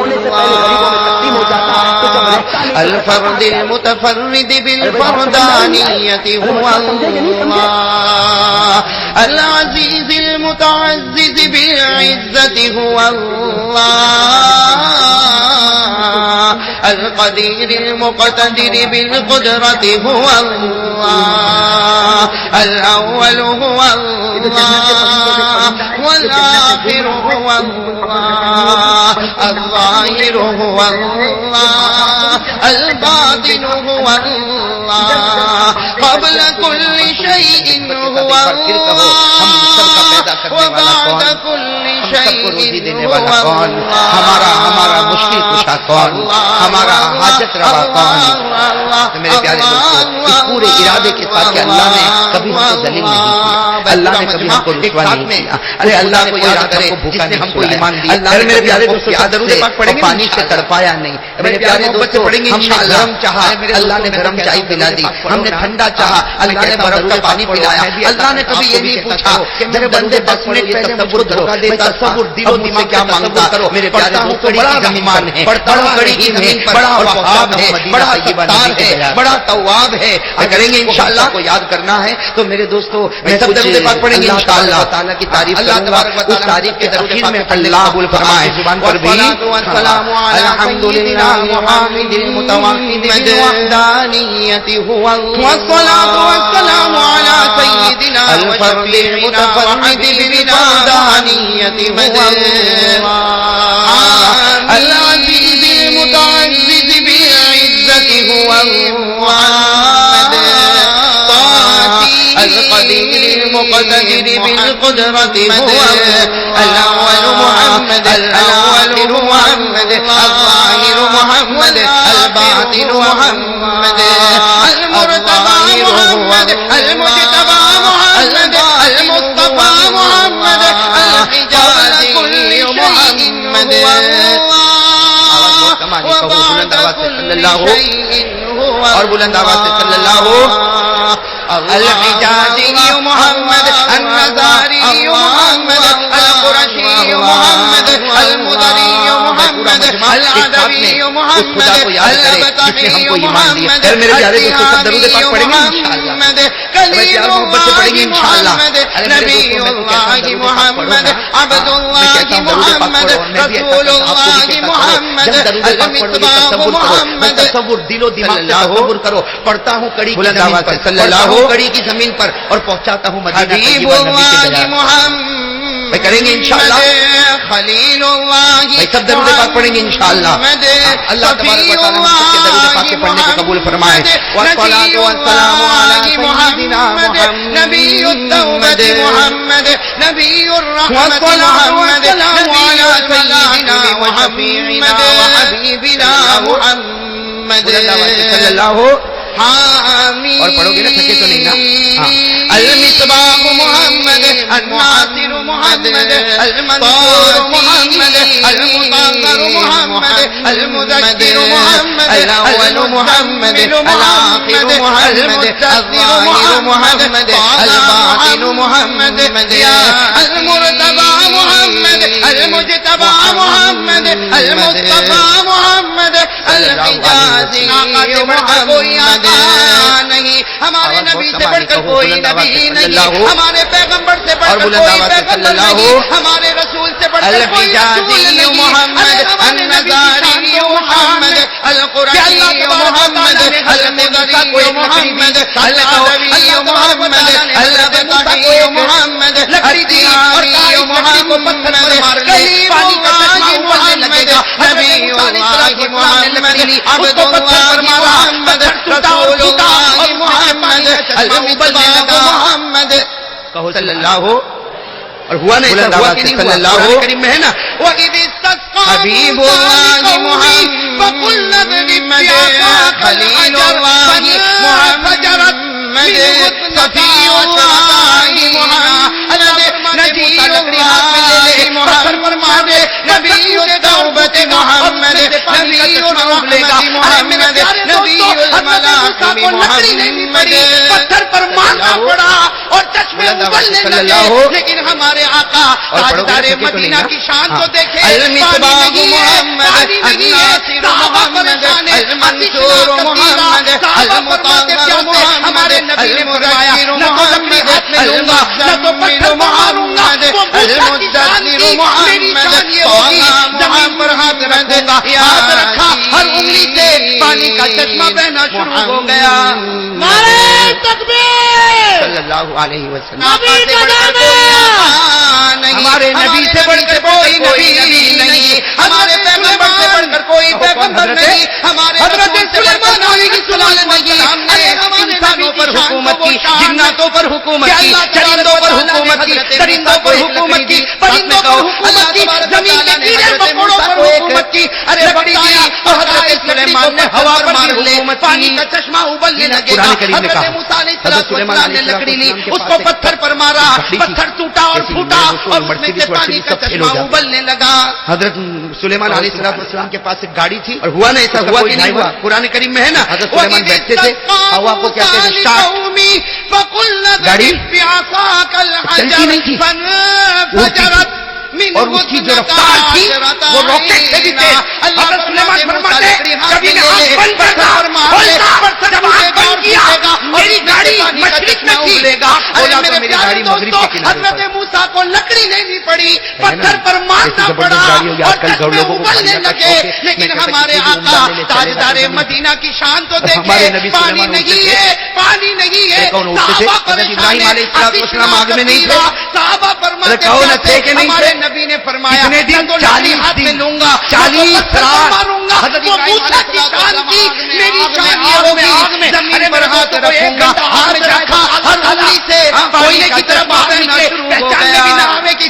الفرد المتفرد بالفردانیت هو اللہ العزیز المتعزز بالعزت هو اللہ القدیر المقتدر بالقدرت هو اللہ الاول هو اللہ والآخر هو اللہ الظاہر هو اللہ الباطن هو اللہ قبل كل شيء هو اللہ وبعد كل شيء هو اللہ ہمارا مشکل کشا کون، ہمارا حاجت روا کون. میرے پیارے دوستو اس پورے ارادے کے ساتھ کہ اللہ نے کبھی ہم کو ذلیل نہیں کیا، اللہ نے کبھی ہم کو رسوا نہیں کیا. ارے اللہ کو یاد کرے جس نے ہم کو ایمان دیا. میرے پیارے دوستو پانی سے تڑپایا نہیں. میرے پیارے دوستو ہم نے گرم چاہا، اللہ نے گرم چائے پلا دی. ہم نے ٹھنڈا چاہا، اللہ نے برف کا پانی پلایا. اللہ نے کبھی یہ نہیں پوچھا جب بندے 10 منٹ یہ تصور کرو، تصور دل و دماغ کیا مانگتا کرو. میرے پیارے دوستو بڑا رحمان ہے، بڑا کریم ہے، بڑا وہاب ہے، بڑا ستار ہے، بڑا تواب ہے. کریں گے انشاءاللہ کو یاد کرنا ہے. تو میرے دوستو میں سب درود پاک پڑھیں گے انشاءاللہ تعالیٰ کی تعریف کروں گا. اس تعریف کے اخیر میں اللہ قبول فرمائے. زبان پر بھی الحمدللہ محمد المتواحد بالوحدانیت هو اللہ والصلاة والسلام علی سیدنا الفرد المتفرد بالوحدانیت هو اللہ العزیز المتعزز بالعزت هو اللہ القدیر المقتدر بالقدرت هو الاول محمد الاخر محمد الظاہر محمد الباطن محمد المرتضى محمد المجتبى محمد المصطفى محمد الحجاز كل محمد وبعد كل شيء هو اور بلند آواز سے صلی اللہ الحجازی محمد النزاری محمد القرشی محمد المدری محمد العدوی محمد البتحی محمد الحیانی محمد کلیم اللہ محمد نبی اللہ محمد عبد اللہ محمد رسول اللہ محمد المصباح محمد. تصور دل و دماغ سے تصور کرو. پڑھتا ہوں کڑی کی زمین پر، صلی اللہ کڑی کی زمین پر اور پہنچاتا ہوں مدینہ حبیب اللہ محمد کریں گے انشاءاللہ. خلیل اللہ سب درود پاک پڑھیں گے انشاءاللہ. اللہ تبارک و تعالیٰ ہم سب کے درود پاک کے پڑھنے کو قبول فرمائے. والصلاة والسلام علی سیدنا محمد نبی التوبۃ محمد نبی الرحمت محمد نبی سیدنا وشفیعنا وحبیبنا محمد صلی اللہ حامین. اور پڑھو گے نا تھکے تو نہیں نا. المصباح محمد الناصر محمد المنصور محمد المطهر محمد المذكر محمد الاول محمد الاخر محمد الظاهر محمد الباطن محمد المرتضى محمد المجتبى محمد المصطفى محمد الحجازی محمد. نہیں ہمارے نبی سے بڑھ کر کوئی نبی نہیں، ہمارے پیغمبر سے بڑھ کر کوئی پیغمبر نہیں، ہمارے رسول سے بڑھ کر کوئی رسول نہیں. محمد النزاری محمد القرشی محمد المدری محمد العدوی محمد البتحی محمد الحیانی محمد کلیم اللہ محمد نبی اللہ محمد عبد اللہ محمد رسول اللہ محمد المصباح محمد صلی اللہ. اور ہوا نہیں ہوا کہ نہیں صلی اللہ کریم میں ہے نا. وَإِذِ اسْتَسْقَىٰ حبیب اللہ محمد خلیل اللہ محمد صفی اللہ محمد نجی اللہ توبت محمد نبی الرحمت محمد نبی الملاحم محمد پتھر پر مارنا پڑا اور چشمے ابلنے لگے، لیکن ہمارے آقا تاجدار مدینہ کی شان کو دیکھے، المصباح محمد الناصر محمد المنصور محمد المطهر محمد ہمارے نبی نے فرمایا المدثر نہ تو لکڑی ہاتھ میں لوں گا نہ تو پتھر ماروں گا، وہ موسیٰ کی شان کی میری شان یہ ہوگی، زمین پر ہاتھ رکھوں گا، ہاتھ رکھا ہر انگلی سے پانی کا چشمہ بہنا شروع ہو گیا۔ نعرہ تکبیر، صلی اللہ علیہ وسلم۔ ہمارے نبی سے بڑھ کر کوئی نبی نہیں، ہمارے پیغمبر سے بڑھ کر کوئی پیغمبر نہیں، ہمارے حضرت سلیمان علیہ السلام نے انسانوں پر حکومت کی، جناتوں پر حکومت کی، چرندوں پر حکومت کی، درندوں پر حکومت کی، پرندوں پر حکومت کی، زمین کے کیڑے مکوڑوں پر حکومت کی۔ ارے بتایا تو حضرت سلیمان نے ہوا پر بھی حکومت کی، پانی کا چشمہ ابلنے لگے گا۔ حضرت موسیٰ علیہ السلام نے لکڑی لی، اس کو پتھر پر مارا، پتھر ٹوٹا اور پھوٹا اور اس میں سے پانی کا چشمہ ابلنے لگا۔ حضرت سلیمان علیہ السلام کے پاس ایک گاڑی تھی، اور ہوا نا ایسا ہوا کہ نہیں ہوا، قرآن کریم میں ہے نا، حضرت سلیمان بیٹھتے تھے، ہوا کو کہتے ہیں اسٹارٹ، گاڑی چلتی نہیں تھی، اور اس کی جو رفتار تھی وہ راکٹ سے بھی تیز۔ حضرت سلیمان فرماتے کبھی میں آنکھ بند کرتا کھولتا، جب آنکھ بند کیا میری گاڑی مشرق میں تھی، بولا تو میری گاڑی مغرب کے کنارے۔ حضرت موسیٰ کو لکڑی لینی پڑی، پتھر پر مارنا پڑا اور چشمے ابلنے لگے، لیکن ہمارے آقا تاجدار مدینہ کی شان کو دیکھے، پانی نہیں ہے، پانی نہیں ہے۔ صحابہ پریشان ہیں، آگ میں نہیں تھے، صحابہ فرماتے کون تھے کہ نہیں تھے؟ نبی نے فرمایا کتنے دن؟ 40 دن لوں گا، 40 رات ماروں گا۔ وہ موسیٰ کی شان تھی، میری شان یہ ہوگی، زمین پر ہاتھ رکھوں گا، ہاتھ رکھا ہر انگلی سے کوئلے کی طرف باہر نکلے، پہچاننے بھی نہ آوے کہ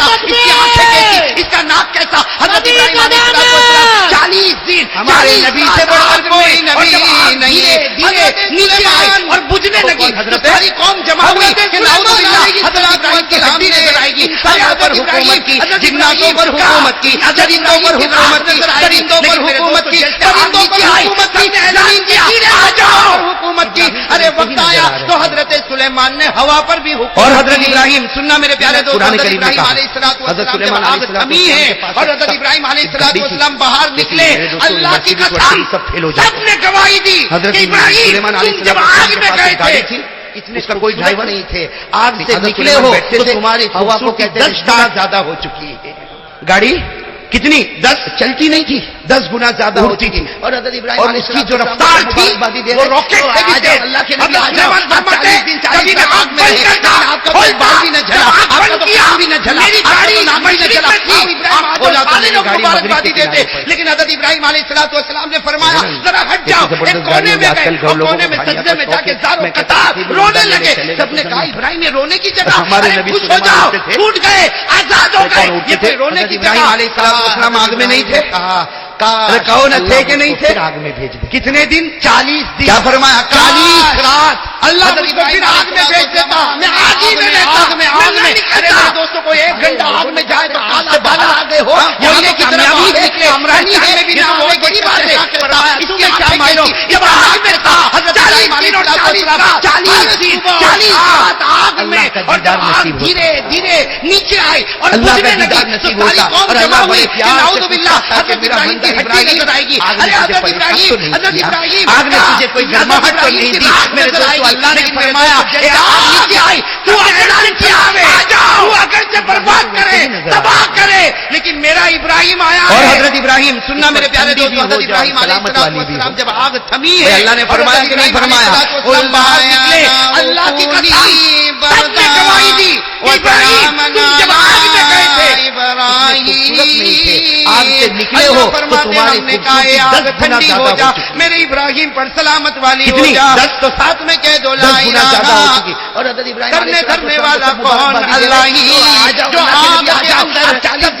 اس کی آنکھیں کیسی، اس کا ناک کیسا۔ حضرت ابراہیم علیہ السلام 40 دن ہمارے نبی سے بڑھ کر کوئی نبی نہیں، دھیرے نیچے آئے اور بجھنے لگی، ساری قوم جمع ہوئی کہ نعوذ باللہ حضرت ابراہیم کی ہڈی نظر آئے گی، پر حکومت کی، جناتوں پر حکومت کی، چرندوں پر حکومت کی، درندوں پر حکومت کی، پرندوں پر حکومت کی، زمین کے کیڑے حکومت کی۔ ارے وقت آیا تو حضرت سلیمان نے ہوا پر بھی حکومت، اور حضرت ابراہیم سننا میرے پیارے دوست، حضرت ابراہیم علیہ السلام جب آگ تھمی ہے اور حضرت ابراہیم علیہ السلام باہر نکلے، اللہ کی قسم سب نے گواہی دی کہ ابراہیم تم جب آگ میں گئے تھے، اس کا کوئی ڈرائیور نہیں تھے، آگ سے نکلے ہو تو تمہاری ہوا کو کہتے ہیں 10 گنا زیادہ ہو چکی ہے۔ گاڑی کتنی 10 چلتی نہیں تھی، 10 گنا زیادہ ہوتی تھی، اور حضرت ابراہیم اور اس کی جو رفتار تھی وہ راکٹ سے بھی تیز۔ اللہ کے نبی کبھی میں آگ میں رہے، آپ کا کوئی بال بھی نہ جلا، آپ کا تو کام بھی نہ جلا، میری گاڑی مشرق میں تھی، آپ بولا تو میری گاڑی مغرب کے دیتے، لیکن حضرت ابراہیم علیہ السلام نے فرمایا ذرا ہٹ جاؤ، ایک کونے میں گئے اور کونے میں سجدے میں جا کے زاروں قطار رونے لگے۔ سب نے کہا ابراہیم یہ رونے کی جگہ، خوش ہو جاؤ، چھوٹ گئے، آزاد ہو گئے، یہ کوئی رونے کی جگہ۔ اسلام آگ میں نہیں تھے، کہو نہ تھے کہ نہیں تھے؟ آگ میں بھیج دیں۔ کتنے دن؟ 40 دن۔ کیا فرمایا؟ 40 رات اللہ مجھ کو پھر آگ میں بھیج دیتا، میں آگ ہی میں رہتا، آگ میں ارے میرے دوستوں کو 1 گھنٹہ آگ میں جائے تو کالا بالا آگے ہو، کوئلے کی طرف نکلے، عمرانی میں بھی نہ ہوئے، بڑی بات ہے۔ اس کے کیا مانو؟ جب آگ میں تھا حضرت 40 رات آگ میں، اور جب آگ دھیرے دھیرے نیچے آئی اور بجھنے لگی تو ساری قوم جمع ہوئی، نعوذ باللہ حضرت ابراہیم کی ہڈی نظر آئے گی۔ ارے حضرت ابراہیم آگ نے تجھے کوئی گرماہٹ تو نہیں دی، میرے دوستو اللہ نے فرمایا اے آگ نیچے آئی، تو اگر نیچے آوے، تو اگر سے برباد کرے، تباہ کرے، لیکن میرا ابراہیم آیا ہے۔ اور حضرت ابراہیم سننا میرے پیارے دوست، حضرت ابراہیم علیہ السلام جب آگ تھمی ہے، اللہ نے فرمایا کہ نہیں فرمایا، باہر نکلے، اللہ کی قسم سب نے گواہی دی ابراہیم تم جب آگ میں گئے تھے آگ سے نکلے ہو تو تمہاری نے کہا آگ ٹھنڈی ہو جا، میرے ابراہیم پر سلامت والی ہو جا، تو ساتھ میں کہہ دو لا الہ، اور حضرت ابراہیم کرنے دھرنے والا کون؟ اللہ ہی، جو آگ کے اندر 40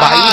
22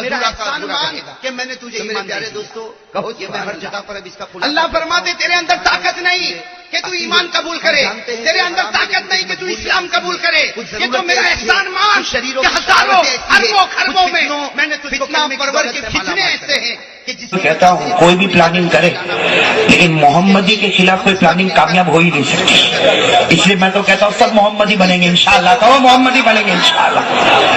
میرا ادھورا کا احسان ادھورا مان رہے گا۔ کہ میں نے تجھے تو میرے ایمان پیارے دے دیا۔ دوستو کہو یہ میں ہر جگہ پر اب اس کا خلاصہ اللہ فرماتے تیرے اندر طاقت نہیں کہ تو ایمان قبول کرے، جانتے ہیں تیرے کہ اندر حرام طاقت نہیں کہ تو اسلام قبول کرے، کچھ کہ ضرورت تو میرا ایسی ہے، احسان مان کچھ شریروں کہ کی ہزاروں شہوتیں ایسی ہیں، اربوں خربوں کچھ میں فتنوں، میں نے تجھ کو فتنہ کلمے کی پرور دولت کے سے فتنے مالا ایسے ہیں کہ جس تو کہتا ہوں کوئی بھی پلاننگ کرے لیکن محمدی کے خلاف کوئی پلاننگ کامیاب ہو ہی نہیں سکتی، اس لیے میں تو کہتا ہوں سب محمدی بنیں گے انشاءاللہ، کہو محمدی بنیں گے انشاءاللہ۔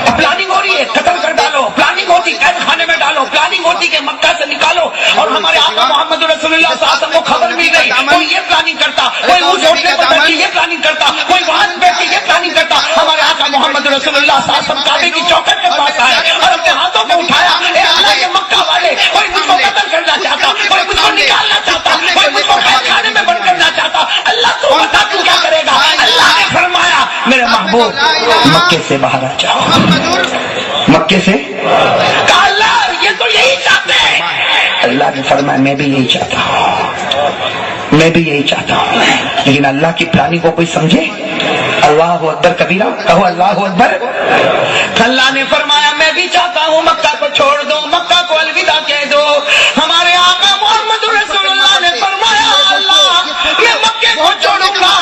اب پلاننگ ہو رہی ہے قتل کر ڈالو، پلاننگ ہوتی قید خانے میں ڈالو، پلاننگ ہوتی کہ مکہ سے نکالو، اور ہمارے آقا محمد رسول اللہ صلی اللہ علیہ وسلم کو خبر مل گئی، کوئی یہ پلاننگ کرتا، کوئی اس ہوٹل پر بیٹھ کے یہ پلاننگ کرتا، کوئی وہاں بیٹھ کے یہ پلاننگ کرتا، ہمارے آقا محمد رسول اللہ صلی اللہ علیہ وسلم کعبے کی چوکھٹ کے پاس آئے اور اپنے ہاتھوں کو اٹھایا، اے اللہ کے مکہ والے، کوئی مجھ کو قتل کرنا چاہتا، کوئی مجھ کو نکالنا چاہتا، کوئی مجھ کو قید خانے میں بند کرنا چاہتا، اللہ تو بتا تو کیا کرے گا؟ اللہ نے فرمایا میرے محبوب مکے سے باہر آ جاؤ، مکے سے کہا اللہ یہ تو یہی چاہتے ہیں، اللہ نے فرمایا میں بھی یہی چاہتا ہوں، میں بھی یہی چاہتا ہوں، لیکن اللہ کی پلاننگ کو کوئی سمجھے؟ اللہ اکبر کبیرہ، کہو اللہ اکبر۔ اللہ نے فرمایا میں بھی چاہتا ہوں مکہ کو چھوڑ دو، مکہ کو الوداع کہہ دو، ہمارے آقا محمد رسول اللہ نے فرمایا اللہ میں مکے کو چھوڑوں گا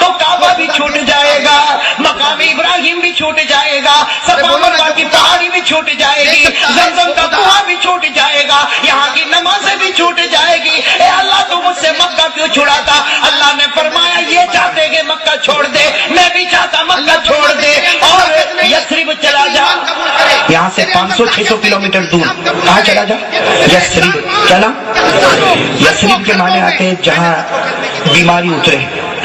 تو کعبہ بھی چھوٹ جائے گا، مقام ابراہیم بھی چھوٹ جائے گا، صفا مروا کی پہاڑی بھی چھوٹ جائے گی، زمزم کا کنواں بھی چھوٹ جائے گا، یہاں کی نمازیں بھی چھوٹ جائے گی، اے اللہ تو مجھ سے مکہ کیوں چھڑاتا؟ اللہ نے فرمایا یہ چاہتے کہ مکہ چھوڑ دے، میں بھی چاہتا مکہ چھوڑ دے اور یثرب چلا جا، یہاں سے 500-600 کلومیٹر دور کہاں چلا جا؟ یثرب چلا۔ یثرب کے معنی آتے ہیں جہاں بیماری اترے،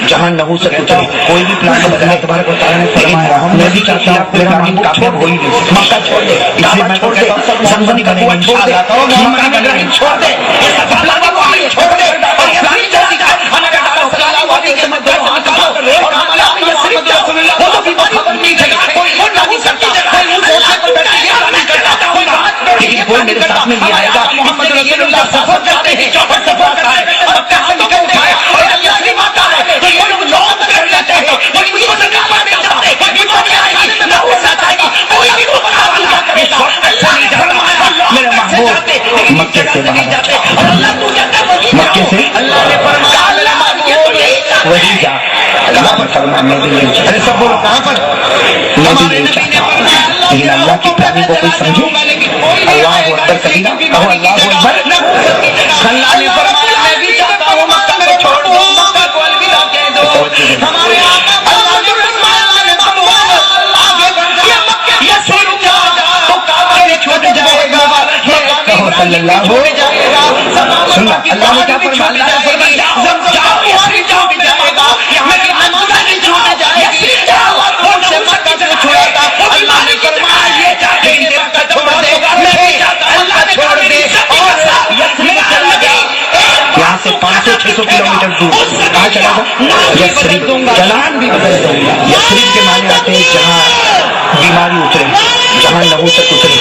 جہاں نحوست اترے، کوئی بھی پلان بدلا تبارک و تعالیٰ نے فرمایا میں بھی چاہتا ہوں میرا پلان کامیاب ہو ہی نہیں، مکہ چھوڑ دے، اس لیے میں تو کہتا ہوں زمزم کا کنواں چھوڑ دے، مقام ابراہیم چھوڑ دے، یہ سب پلانوں کو آگے چھوڑ دے اور پلان چھوڑ دے، ہمیں ڈالو پلانوں کو کے مدد نکالو اور ہمارے آپ محمد رسول اللہ وہ تو بیماری خبر نہیں تھی، کوئی وہ نہیں کرتا، کوئی اس ہوٹل پر بیٹھ کے یہ پلاننگ کرتا، کوئی لیکن کوئی میرے ساتھ میں نہیں آئے گا، محمد رسول اللہ سفر کرتے ہیں، چوکھٹ سفر کرتا ہے اور اپنے ہاتھوں کو اٹھایا اور اللہ کی ماتا ہے تو یہ لوگ لوگ کر لیتے ہیں، کوئی مجھ کو نکالنا نہیں چاہتے، کوئی مجھ کو نہیں آئے گی، نہ وہ ساتھ آئے گی، کوئی بھی کو بتا کیا کرے گا، اللہ نہیں فرمایا میرے محبوب مکے سے باہر آ جاؤ، اور اللہ تو کہتا ہے مکے سے، اللہ نے فرمایا اللہ یہ تو یہی چاہتے وہی جا، اللہ نے فرمایا میں بھی یہی چاہتا ہوں، سب بولو کہاں پر؟ میں بھی یہی چاہتا ہوں، لیکن اللہ کی پلاننگ کو کوئی سمجھے؟ اللہ اکبر کبیرہ، کہو اللہ اکبر۔ اللہ نے فرمایا میں بھی چاہتا ہوں مکہ کو چھوڑ دو، مکہ کو الوداع کہہ دو، ہمارے آقا اللہ نے فرمایا میں آگے بڑھ جا، یہ چھوڑ جا تو کعبہ بھی چھوٹ جائے گا، کہو صلی اللہ چھوٹ جائے گا، سننا اللہ نے کیا فرمایا؟ اللہ نے فرمایا زمزم بھی چھوٹ جائے گا، یہاں کی نمازیں بھی چھوٹ جائے گی، اللہ سے مکہ کو چھوڑاتا، اللہ نے فرمایا یہ چاہتے ہیں کہ مکہ چھوڑ دے، میں بھی چاہتا ہوں اللہ چھوڑ دے اور یثرب چلا جا، یہاں سے 500-600 کلومیٹر دور کہاں چلا جا؟ یثرب چلا، یثرب کے معنی آتے ہیں جہاں بیماری اترے، جہاں نحوست اترے،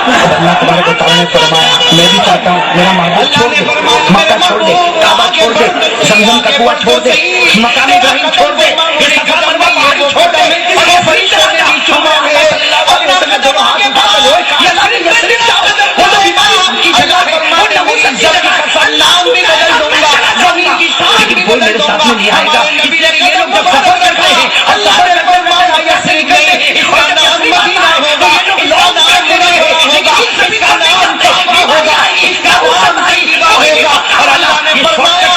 اب اللہ تبارک و تعالیٰ نے فرمایا میں بھی چاہتا ہوں میرا محبوب چھوڑ دے، مکہ چھوڑ دے، کعبہ چھوڑ دے، زمزم کا کنواں چھوڑ دے، مقام ابراہیم چھوڑ دے، یہ صفا مروا پہاڑی چھوڑ دے، اور یہ فرشتوں نے بھی چوما ہے اور اپنے دونوں ہاتھ اٹھا کر ہوئے یہ سارے یثرب جاؤ، وہ تو بیماری آپ کی جگہ ہے، وہ نحوست کی جگہ کا نام بھی بدل دوں گا، زمین کی شان لیکن کوئی میرے ساتھ میں نہیں آئے گا، اس لیے کہ یہ لوگ جب سفر کرتے ہیں اللہ نے فرمایا یثرب گئے، اس کا نام مدینہ ہوگا، لوگ کہتے رہے ہوگا، اس کا نام کعبہ ہوگا، اس کا نام طیبہ ہوگا، اور اللہ نے فرمایا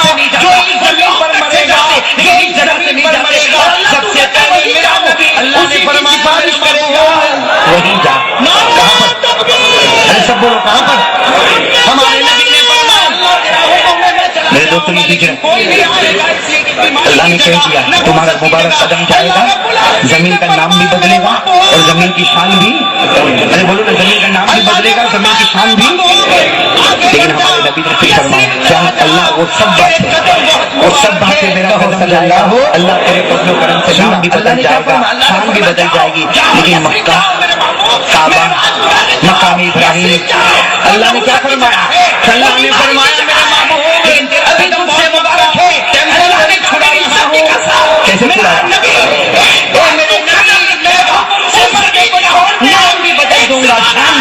جو اس زمین پر مرے گا، جو اس زمین پر مرے گا، سب سے پہلے میرا نبی اللہ نے فرمایا بارش کرے گا، وہی جا، کہاں پر؟ ارے سب بولو کہاں پر؟ ہمارے نبی نے فرمایا اللہ کے حکم میں میرے دوستوں نے دیکھ اللہ نے کہہ دیا تمہارا مبارک قدم جائے گا، زمین کا نام بھی بدلے گا اور زمین کی شان بھی، ارے بولو نا زمین کا نام بھی بدلے گا، زمین کی شان بھی، لیکن ہمارے نبی نے پھر فرمایا کیا اللہ وہ سب باتیں میرا قدم جائے گا، اللہ تیرے فضل و کرم سے نام بھی بدل جائے گا، شان بھی بدل جائے گی، لیکن مکہ، کعبہ، مقام ابراہیم، اللہ نے کیا فرمایا؟ اللہ نے فرمایا میرے محبوب ابھی تم سے مبارک ہے، اللہ نے چھڑا رہا ہوں، کیسے چھڑا رہا؟ میرے نبی نام بھی بدل دوں گا، شان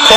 100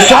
100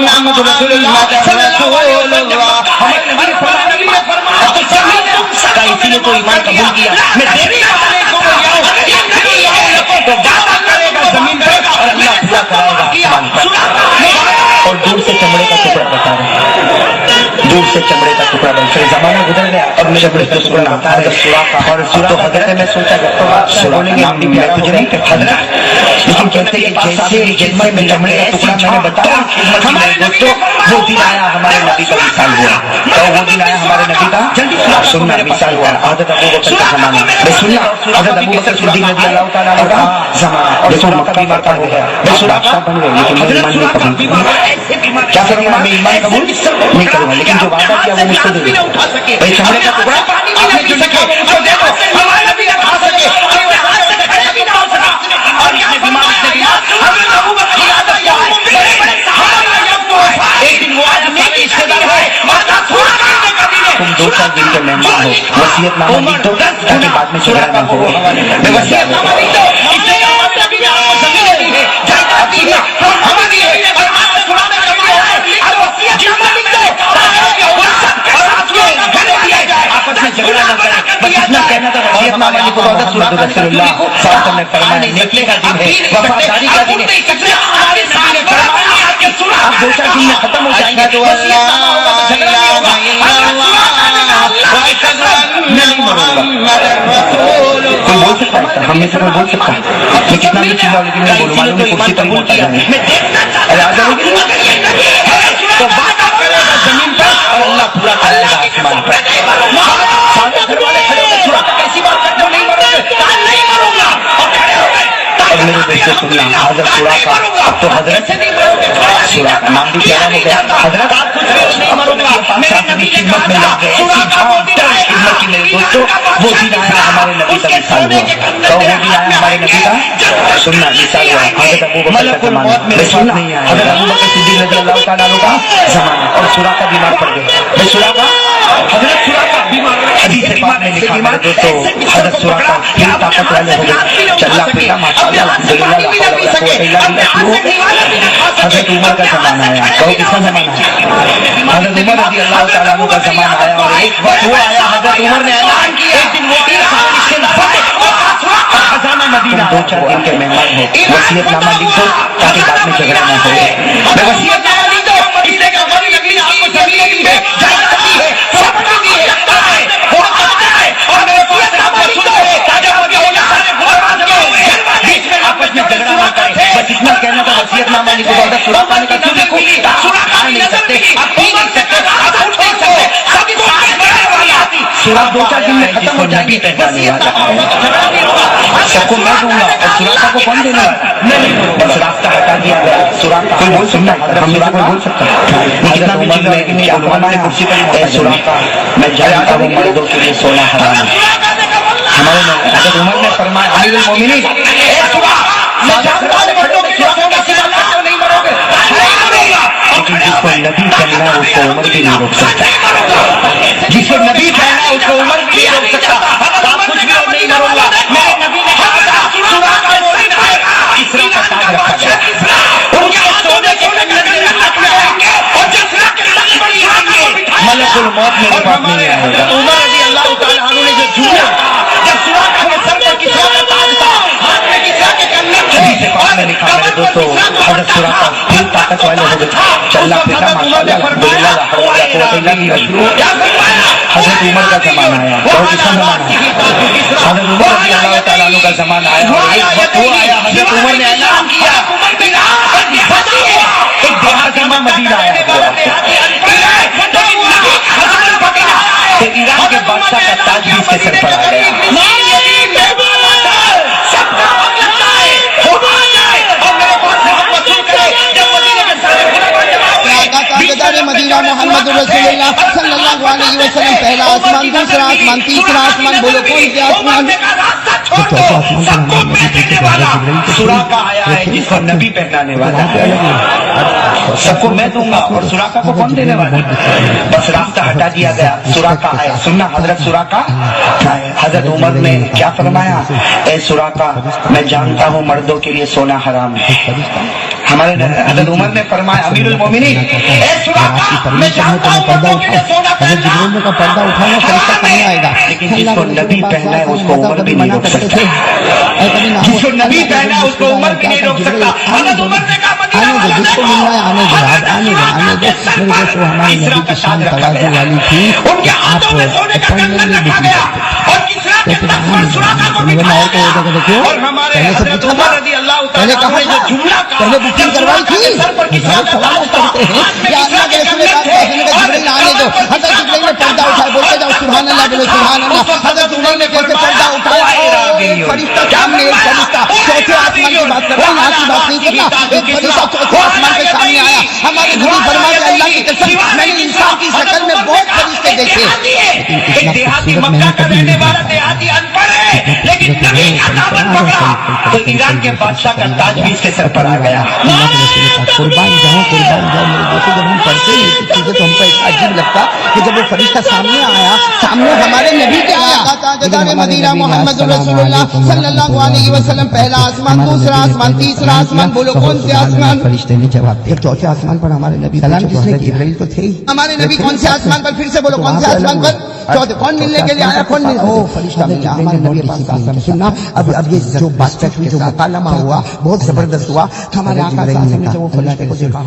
محمد رسول اللہ رسول اللہ. ہمارے نبی نے فرمایا تو اسی نے تو ایمان قبول کیا. میں دیکھنے والے کو تو وعدہ کرے گا زمین پر اور اللہ پورا کرائے گا آسمان پر. اور دور سے چمڑے کا ٹکڑا بتا رہے ہیں, دور سے چمڑے کا ٹکڑا بتا رہے. زمانہ گزر گیا اب میرے بڑے تو سننا تھا اور تو حضرت میں سوچا کرتا ہوں بولیں گے میں تجھے نہیں کہ حضرت, لیکن کہتے ہیں جیسے جسم میں چمڑے کا ٹکڑا میں نے بتایا ہمارے دوستوں وہ دن آیا ہمارے نبی کا وصال ہوا. تو وہ دن آیا ہمارے نبی کا جلدی سننا وصال ہوا. حضرت ابو بکر کا زمانہ میں سننا حضرت ابو بکر صدیق رضی اللہ تعالیٰ عنہ کا زمانہ اور سورہ کا بیمار کا ہو گیا. میں سورہ کا بن گئی لیکن میں ایمان نہیں قبول کیا کروں گا, میں ایمان قبول نہیں کروں گا لیکن جو وعدہ کیا وہ مجھ کو دے دے. بھائی چمڑے کا ٹکڑا آپ نے جو لکھے اس کو دے دو. ہمارے نبی نے کھا سکے اور یہ بیمار سے حضرت ابو بکر کی عادت کیا ہے ایک دن وہ آدمی کے رشتے دار ہے تم 2-4 دن کے مہمان ہو, وصیت نامہ لکھ دو تاکہ بعد میں جھگڑا نہ ہو. میں وصیت نامہ لکھ دو آپس میں جھگڑا نہ کرے. بس اتنا کہنا تھا وصیت نامہ لکھو. محمد رسول اللہ صلی اللہ علیہ وسلم نے فرمایا نکلے کا دن ہے, وفاداری کا دن ہے. آپ 2-4 دن میں ختم ہو جائیں گے تو کوئی بول سکتا ہے, ہم میں سے کوئی بول سکتا ہے. میں کتنا بھی چیز لیکن میں بولوں معلوم ہے کرسی پر پہنچا جائیں گے تو بات کرے گا زمین پر اور اللہ پورا کرے گا آسمان پر. سارے گھر والے کھڑے ہو چھوڑا کیسی بات کرتے ہو, نہیں مرو گے اور میرے دوستوں سننا حضرت سورہ کا اب تو حضرت سورہ کا نام بھی پیارا ہو گیا. حضرت خدمت میں لگ گئے خدمت کی. میرے دوستوں وہ دن آیا ہمارے نبی کا وصال ہوا. تو وہ دن آیا ہمارے نبی کا سننا وصال ہوا. حضرت ابو بکر کا زمانہ میں سننا حضرت ابو بکر صدیق رضی اللہ تعالیٰ عنہ کا زمانہ اور سورہ کا بیمار پڑ گئے. میں سورہ کا حضرت سورہ کا بیمار حدیث پاک میں لکھا میرے دوستوں حضرت سورہ کا پھر طاقت والے ہو گئے, چلا پھرا ماشاء اللہ الحمدللہ لا حول ولا قوت الا باللہ. حضرت عمر کا زمانہ آیا. کہو کس کا زمانہ ہے؟ حضرت عمر رضی اللہ تعالیٰ عنہ کا زمانہ آیا اور ایک وقت وہ آیا حضرت عمر نے اعلان کیا ایک دن وہ خزانہ مدینہ 2-4 دن کے مہمان ہو, وصیت نامہ لکھ دو تاکہ بعد میں جھگڑا نہ ہو. میں وصیت نامہ لکھ دو اس لیے کہ ہماری نبی نے آپ کو زمین دی ہے, جائیداد دی ہے, سب دی ہے, وہ کرتا ہے اور میرے وصیت نامہ لکھ دو تاکہ مجھے ہو جائے بیچ میں آپس میں جھگڑا نہ کرے. بس اتنا کہنا تھا وصیت نامہ لکھ دو. حضرت سورہ کا نکال کیوں لکھو, سورہ کھا نہیں سکتے, آپ پی نہیں سکتے, آپ اٹھ نہیں سکتے, سب کو سورہ 2-4 دن میں ختم ہو جائے گی. پہچانے والا سب کو میں دوں گا اور سورہ کو کون دینا ہے. بس راستہ ہٹا دیا گیا. سورہ کا کوئی بول سکتا ہے, ہم سورہ کو بول سکتا ہے. جتنا بھی چیز میں علماء نے کرسی پر سورہ کا میں جانتا ہوں مردوں کے لیے سونا حرام ہے. ہمارے حضرت عمر نے فرمایا امیر المومنین لیکن جس کو نبی کہنا ہے اس کو عمر بھی نہیں روک سکتا. جس کو نبی کہنا ہے اس کو عمر بھی نہیں روک سکتا. آپ کچھ بھی نہیں کرو گا. میرے نبی نے کہا تھا سورہ کا بولنا ہے اسرا کا تاج رکھا گیا. ان کے سونے کے اور جسرا کے تاج بڑی ملک الموت میرے پاس نہیں آئے گا. عمر رضی اللہ تعالیٰ عنہ نے جو جھوٹا جب سورہ کا سر پر کسرا کا تاج تھا ہاتھ میں کسرا کے کنگن تھے اور میں لکھا میرے دوستوں حضرت سورہ کا پھر طاقت والے ہو گئے, چلنا پھرنا ماشاء اللہ الحمدللہ لا حول ولا قوت الا باللہ. حضرت عمر کا زمانہ آیا. بہت کس کا زمانہ ہے؟ حضرت عمر رضی اللہ تعالیٰ عنہ کا زمانہ آیا اور ایک وقت وہ آیا حضرت عمر نے اعلان کیا ایک دیہاتما مدینہ آیا تو ایران کے بادشاہ کا تاج بھی اس کے سر پر آ گیا. تاجدار مدینہ مدینہ محمد رسول اللہ صلی اللہ علیہ وسلم پہلا آسمان دوسرا آسمان تیسرا آسمان بولو کون سے آسمان سراقہ آیا ہے جس کو نبی پہنانے والا ہے سب کو میں دوں گا اور سراقہ کو کون دینے والا بس راستہ ہٹا دیا گیا سراقہ ہے سننا حضرت سراقہ حضرت عمر نے کیا فرمایا اے سراقہ میں جانتا ہوں مردوں کے لیے سونا حرام ہے ہمارے حضرت عمر نے فرمایا امیر المومنین اے سراقہ میں جانتا ہوں مردوں کے لیے سونا پہننا کا پردہ اٹھانا فرشتہ نہیں آئے گا لیکن جس کو نبی پہنا ہے اس کو عمر بھی نہیں روک سکتا جس کو نبی پہنا ہے اس کو عمر بھی نہیں روک سکتا حضرت عمر نے کہا مدینہ والا جس کو ملنا ہے آنے دو آنے دو آنے دو میرے کو ہماری نبی کی شان تواضع والی تھی ان کے ہاتھوں میں سونے کا کنگن رکھا گیا اور کسرا کے تخت پر سراقہ کو بٹھایا گیا اور ہمارے حضرت عمر رضی اللہ تعالیٰ عنہ نے جو جملہ کہا پہلے بکنگ کروائی تھی سر پر کسرا کا تاج تھا کیا اللہ کے رسول پاک کہنے کا جبرائیل آنے دو حضرت جبرائیل نے پردہ اٹھایا بولتے جاؤ سبحان اللہ بولو سبحان اللہ حضرت عمر نے کیسے پردہ اٹھایا ایک فرشتہ سامنے ایک فرشتہ چوتھے آسمان کی بات کر رہا ہوں یہاں کی بات نہیں کرنا ایک فرشتہ چوتھے آسمان کے سامنے آیا ہمارے نبی فرمایا کہ اللہ کی قسم میں نے انسان کی شکل میں بہت فرشتے دیکھے ایک دیہاتی مکہ کا رہنے والا دیہاتی ان پڑھ ہے لیکن نبی کا دامن پکڑا تو ایران کے بادشاہ کا تاج بھی اس کے سر پر آ گیا قربان جاؤ میرے دوستوں جب ہم پڑھتے ہیں یہ چیزیں تو ہم کو ایک عجیب لگتا کہ جب وہ فرشتہ سامنے آیا سامنے ہمارے نبی کے آیا تاجدار مدینہ محمد رسول اللہ صلی اللہ علیہ وسلم پہلا آسمان دوسرا آسمان تیسرا آسمان بولو کون سے آسمان فرشتے نے جواب دیا چوتھے آسمان پر ہمارے نبی سلام کس نے کیا جبرائیل تو تھے ہی ہمارے نبی کون سے آسمان پر پھر سے بولو کون سے آسمان پر چوتھے کون ملنے کے لیے آیا کون ملنے فرشتہ ملا ہمارے نبی پاک سننا اب یہ جو بات چیت ہوئی جو مکالمہ ہوا بہت زبردست ہوا ہمارے آقا صلی اللہ علیہ وسلم نے وہ فرشتے کو دیکھا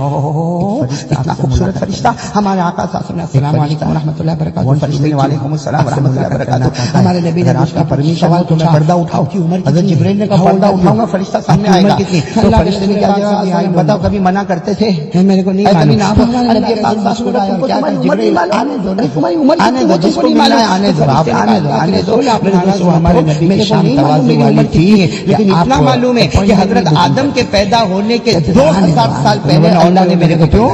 اتنا خوبصورت فرشتہ ہمارے آقا صلی اللہ علیہ وسلم السلام علیکم ورحمۃ اللہ وبرکاتہ فرشتے وعلیکم السلام ورحمۃ اللہ وبرکاتہ ہمارے نبی نے آپ کا پرمیشن ہو تو میں پردہ اٹھاؤ کی عمر حضرت جبرائیل نے کہا پردہ اٹھاؤں گا فرشتہ سامنے آئے گا تو فرشتے نے کیا جواب دیا بتاؤ کبھی منع کرتے تھے میرے کو نہیں معلوم نبی پاک مسکرا ہے کیا جبرائیل آنے دو آنے دو جس کو ملا ہے آنے دو آپ آنے دو آنے دو ہمارے نبی کی شان تواضع والی تھی لیکن اتنا معلوم ہے کہ حضرت آدم کے پیدا ہونے کے 2000 سال پہلے اللہ نے میرے کو کیوں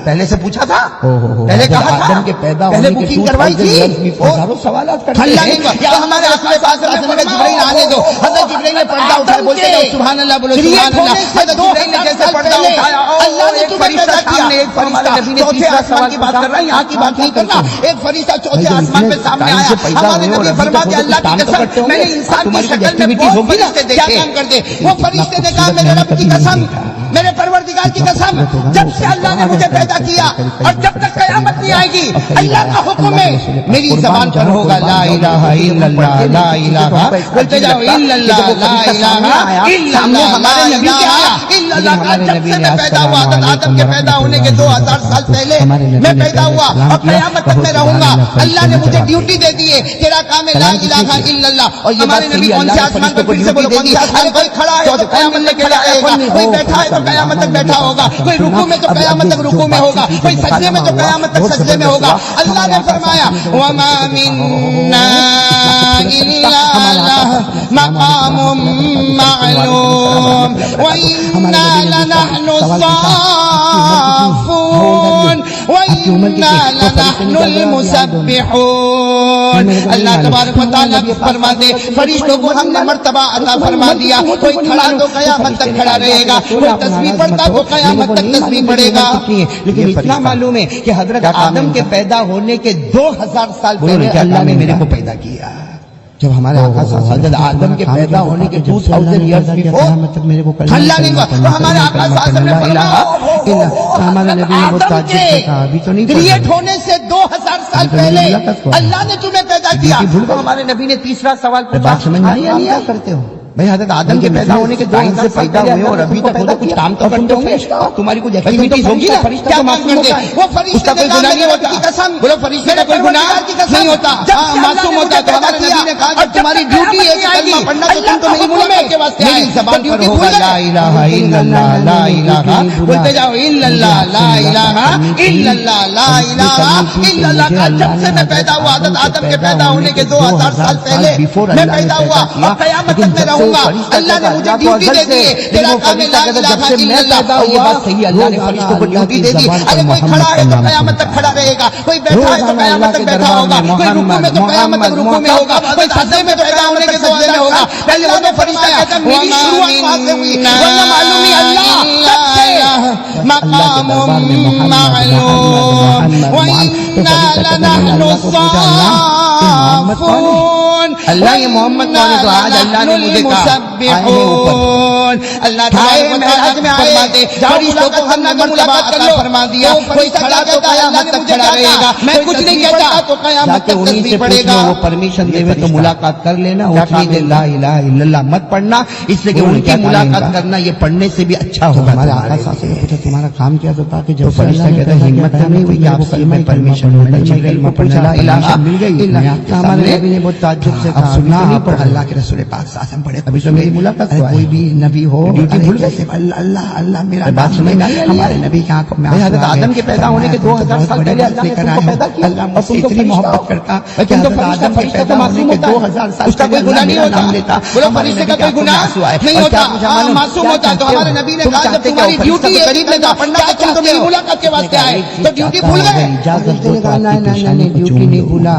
پہلے سے پوچھا تھا پہلے کہا تھا آدم کے پیدا پہلے ہونے کے بکنگ کروائی تھی ہزاروں سوالات کرتے اللہ ہیں نے کہا ہمارے رسول پاک صلی اللہ علیہ وسلم نے جبرائیل آنے دو حضرت جبرائیل نے پردہ اٹھایا بولتے جاؤ سبحان اللہ بولو سبحان اللہ حضرت جبرائیل نے جیسے پردہ اٹھایا اللہ نے تمہیں پیدا کیا ایک فرشتہ چوتھے آسمان کی بات کر رہا ہے یہاں کی بات نہیں کرنا ایک فرشتہ چوتھے آسمان پہ سامنے آیا ہمارے نبی فرمایا کہ اللہ کی قسم میں نے انسان کی شکل میں بہت فرشتے دیکھے کیا کام کرتے وہ فرشتے نے کہا میرے رب کی قسم میرے پروردگار کی قسم جب سے اللہ نے مجھے پیدا کیا اور جب تک قیامت نہیں آئے گی اللہ کا حکم ہے میری زبان پر ہوگا لا الہ الا اللہ لا الہ بولتے جاؤ الا اللہ لا الہ الا اللہ ہمارے نبی کے آیا الا اللہ کا جب سے میں پیدا ہوا آدم کے پیدا ہونے کے 2000 سال پہلے میں پیدا ہوا اور قیامت تک میں رہوں گا اللہ نے مجھے ڈیوٹی دے دی ہے تیرا کام ہے لا الہ الا اللہ اور ہمارے نبی کون سے آسمان پر پھر سے بولو کون سے آسمان کوئی کھڑا ہے تو قیامت تک کھڑا رہے گا کوئی بیٹھا ہے تو قیامت تک بیٹھا ہوگا کوئی رکوع میں تو قیامت تک رکوع میں ہوگا کوئی سجدے میں تو قیامت تک سجدے میں ہوگا اللہ نے فرمایا وما منا الا له مقام معلوم وانا لنحن الصافون وانا لنحن المسبحون اللہ تبارک و تعالیٰ فرما دے فرشتوں کو ہم نے مرتبہ عطا فرما دیا کوئی کھڑا تو قیامت تک کھڑا رہے گا کوئی تسبیح پڑھتا تو قیامت تک تسبیح پڑھے گا لیکن اتنا معلوم ہے کہ حضرت آدم کے پیدا ہونے کے 2000 سال پہلے اللہ نے میرے کو پیدا کیا جب ہمارے آقا حضرت آدم کے پیدا ہونے کے 2000 ایئرز بیفور اللہ نے کہا تو ہمارے آقا صلی اللہ علیہ وسلم نے فرمایا ہمارے نبی نے وہ تعجب سے کہا ابھی تو نہیں کریٹ ہونے سے 2000 سال پہلے اللہ نے تمہیں پیدا کیا تو ہمارے نبی نے تیسرا سوال بات پوچھا سمجھ میں نہیں آیا کرتے ہو بھائی حضرت آدم کے پیدا ہونے کے 2000 سے پیدا ہوئے اور ابھی تک وہ کچھ کام تو کرتے ہوں گے تمہائی کچھ ایکٹیویٹیز ہوگی نا کیا کام کرتے وہ فرشتے کا کوئی گناہ نہیں ہوتا بولو فرشتے کا کوئی گناہ نہیں ہوتا معصوم ہوتا ہے تو ہمارے نبی نے کہا کہ تمہاری ڈیوٹی ہے کہ کلمہ پڑھنا تو تم تو نہیں بھولے کے واسطے میری زبان پر ہوگا لا الہ الا اللہ لا الہ بولتے جاؤ الا اللہ لا الہ الا اللہ لا الہ الا اللہ کا جب سے میں پیدا ہوا حضرت آدم کے پیدا ہونے کے 2000 سال پہلے میں پیدا ہوا اور قیامت تک میں رہوں رہوں گا. اللہ نے مجھے ڈیوٹی دے دی ہے تیرا کام ہے لا الہ الا اللہ. اور یہ بات صحیح ہے, اللہ نے فرشتوں کو ڈیوٹی دے دی. ارے کوئی کھڑا ہے تو قیامت تک کھڑا رہے گا, کوئی بیٹھا ہے تو قیامت تک بیٹھا ہوگا, کوئی رکوع میں تو قیامت تک رکوع میں ہوگا, کوئی سجدے میں تو قیامت تک سجدے میں ہوگا. پہلے وہ تو فرشتہ کہتا ہے میری شروعات وہاں سے ہوئی, ورنہ معلوم ہی اللہ سب سے مقام معلوم وَإِنَّا لَنَحْنُ الصَّافُونَ. اللہ یہ محمد کون ہے؟ تو آج اللہ نے مجھے کہا اللہ تعالیٰ معراج میں آئے, فرشتوں کو ہم نے ملاقات کر لو فرما دیا. کوئی کھڑا کہتا ہے اللہ نے مجھے کہا تھا, میں کچھ نہیں کہتا تو قیامت تک تسبیح پڑے گا. وہ پرمیشن دے تو ملاقات کر لینا, اتنی دیر لا الہ الا اللہ مت پڑھنا, اس لیے کہ ان کی ملاقات کرنا یہ پڑھنے سے بھی اچھا ہوگا. ہمارے آقا صاحب سے پوچھا تمہارا کام کیا تھا کہ جب فرشتہ کہتا ہے ہمت نہیں ہوئی کہ آپ سے میں پرمیشن لا الہ مل گئی. ہمارے نبی نے بہت تعجب سے کہا سننا آپ اللہ کے رسول پاک صلی اللہ علیہ وسلم پڑھے ابھی تو میری ملاقات کوئی بھی نبی ہو ڈیوٹی بھول گئے اللہ اللہ اللہ میرا بات سمجھ میں ہمارے نبی کی آنکھوں میں حضرت آدم کے پیدا ہونے کے 2000 سال پہلے اللہ نے تم کو پیدا کیا. اللہ مجھ سے اتنی محبت کرتا کہ حضرت آدم کے پیدا ہونے کے 2000 سال اس کا کوئی گناہ نہیں ہوتا. لیتا بولو فرشتے کا کوئی گناہ نہیں ہوتا, معصوم ہوتا. تو ہمارے نبی نے کہا جب تمہاری ڈیوٹی ہے قریب لگا پڑھنا تم تو میری ملاقات کے واسطے آئے تو ڈیوٹی بھول گئے. اجازت دو تو نہیں ڈیوٹی نہیں بھولا,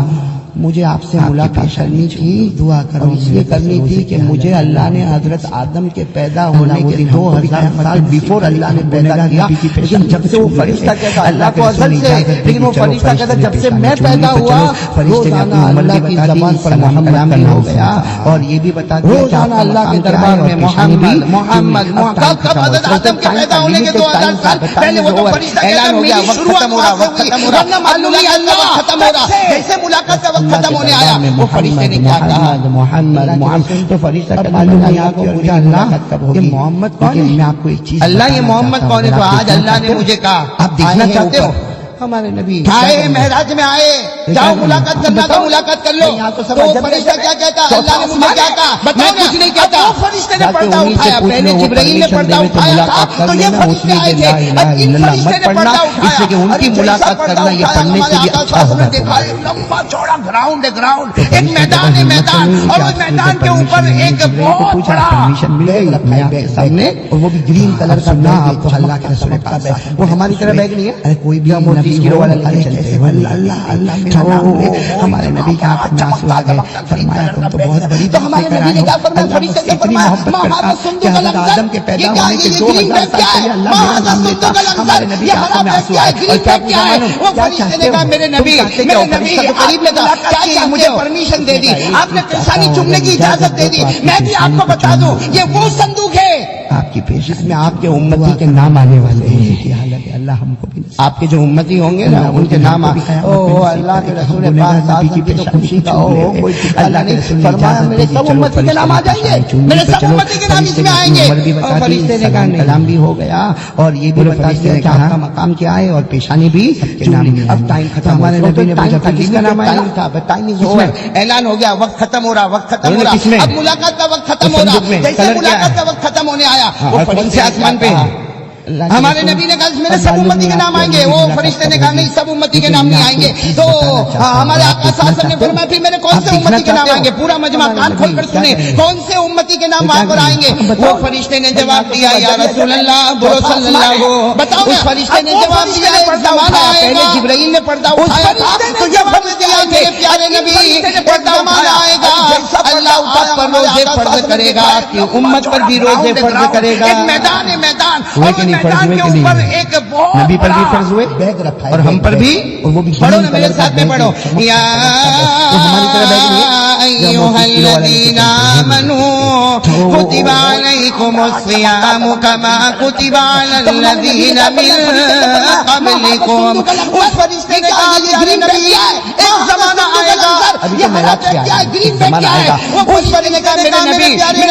مجھے آپ سے ملاقات کرنی تھی, دعا کرو اس لیے کرنی تھی کہ مجھے اللہ نے حضرت آدم کے پیدا ہونے کے 2000 سال بیفور اللہ نے پیدا کیا. لیکن جب سے وہ فرشتہ کہتا اللہ کو ازل سے, لیکن وہ فرشتہ کہتا جب سے میں پیدا ہوا روزانہ اللہ کی زبان پر محمد ہو گیا. اور یہ بھی بتا دیا کہ اللہ کے دربار میں محمد محمد محمد حضرت آدم کے پیدا ہونے کے 2000 سال پہلے وہ تو فرشتہ اعلان ہو گیا وقت ختم ہو رہا, وقت ختم ہو رہا, معلوم ہے اللہ ختم ہو رہا. جیسے ملاقات کا ختم ہونے آیا وہ فرشتے نے کیا کہا محمد محمد. تو فرشتہ معلوم ہے آپ کو پوچھا اللہ یہ محمد کون ہے؟ میں آپ کو ایک چیز اللہ یہ محمد کون ہے؟ تو آج اللہ نے مجھے کہا آپ دیکھنا چاہتے ہو ہمارے نبی آئے معراج میں آئے, جاؤ ملاقات کرنا تو ملاقات کر لو. تو فرشتہ کیا کہتا اللہ نے مجھے کیا کہا میں کچھ نہیں کہتا. فرشتے نے پردہ اٹھایا, پہلے جبرائیل نے پردہ اٹھایا تھا تو یہ فرشتے آئے تھے, ان فرشتے نے پردہ اٹھایا اس لیے کہ ان کی ملاقات کرنا یہ پڑھنے سے بھی اچھا ہوگا. دیکھا لمبا چوڑا گراؤنڈ ہے, گراؤنڈ ایک میدان ہے میدان, اور اس میدان کے اوپر ایک بہت بڑا پرمیشن مل گئی میں آپ کے سامنے, اور وہ بھی گرین کلر کا نا آپ کو اللہ کے رسول پاک وہ ہماری طرح بیگ نہیں ہے. کوئی بھی نبی والا چلتے اللہ اللہ میرا نام لے. ہمارے نبی کے آنکھ میں آنسو آ گئے, فرمایا تم تو بہت بڑی بات لے کر آئے ہو. اللہ مجھ سے اتنی محبت کرتا کہ حضرت آدم کے پیدا ہونے کے 2000 سال پہلے اللہ میرا نام لیتا. ہمارے نبی کے آنکھ میں آنسو آئے. اور کیا پوچھا مانو کیا چاہتے ہو؟ میرے نبی قریب لگا کیا مجھے پرمیشن دے دی, آپ نے پیشانی چومنے کی اجازت دے دی. میں بھی آپ کو بتا دوں یہ وہ صندوق ہے آپ کی پیش جس میں آپ کے امتی کے نام آنے والے ہیں. کی حالت ہے اللہ ہم کو بھی آپ کے جو امتی ہوں گے نا ان کے نام اللہ کے رسول پاک کی تو خوشی کا ہو. اللہ نے فرمایا میرے سب امتی کے نام آ جائیں گے, میرے سب امتی کے نام اس میں آئیں گے. فرشتے نے کہا کلام بھی ہو گیا, اور یہ بھی بتا دیا کہ آپ کا مقام کیا ہے, اور پیشانی بھی اب ٹائم ختم. ہمارے نبی نے پوچھا کس کا نام آیا تھا, ٹائم از اوور, اعلان ہو گیا وقت ختم ہو رہا, وقت ختم ہو رہا, اب ملاقات کا وقت ختم ہو رہا. جیسے ملاقات کا وقت ختم ہونے آیا وہ فرشتے آسمان پہ ہمارے نبی نے کہا میرے سب امتی کے نام آئیں گے. وہ فرشتے نے کہا نہیں سب امتی کے نام نہیں آئیں گے. تو ہمارے آقا صلی اللہ علیہ وسلم نے فرمایا پھر میرے کون سے امتی کے نام آئیں گے؟ پورا مجمع کان کھول کر سنے کون سے امتی کے نام وہاں پر آئیں گے. وہ فرشتے نے جواب دیا یا رسول اللہ بولو صلی اللہ, بتاؤ اس فرشتے نے جواب دیا ایک زمانہ آئے گا جبرائیل نے پردہ اٹھایا تھا تو یہ فرض دیا میرے پیارے نبی پردہ زمانہ آئے گا اللہ امت پر روزے فرض کرے گا, کہ امت پر بھی روزے فرض کرے گا. ایک میدان ہے میدان, میدان کے اوپر ایک بہت نبی پر بھی فرض ہوئے بیگ رکھا ہے, اور ہم پر بھی, اور وہ بھی پڑھو نا میرے ساتھ میں پڑھو یا ایھا الذین آمنوا کتب علیکم الصیام کما کتب علی الذین من قبلکم. اس فرشتے نے کہا یہ گرین نبی ایک زمانہ آئے گا, یہ معراج پہ آیا گرین زمانہ آئے گا. وہ فرشتے نے کہا میرے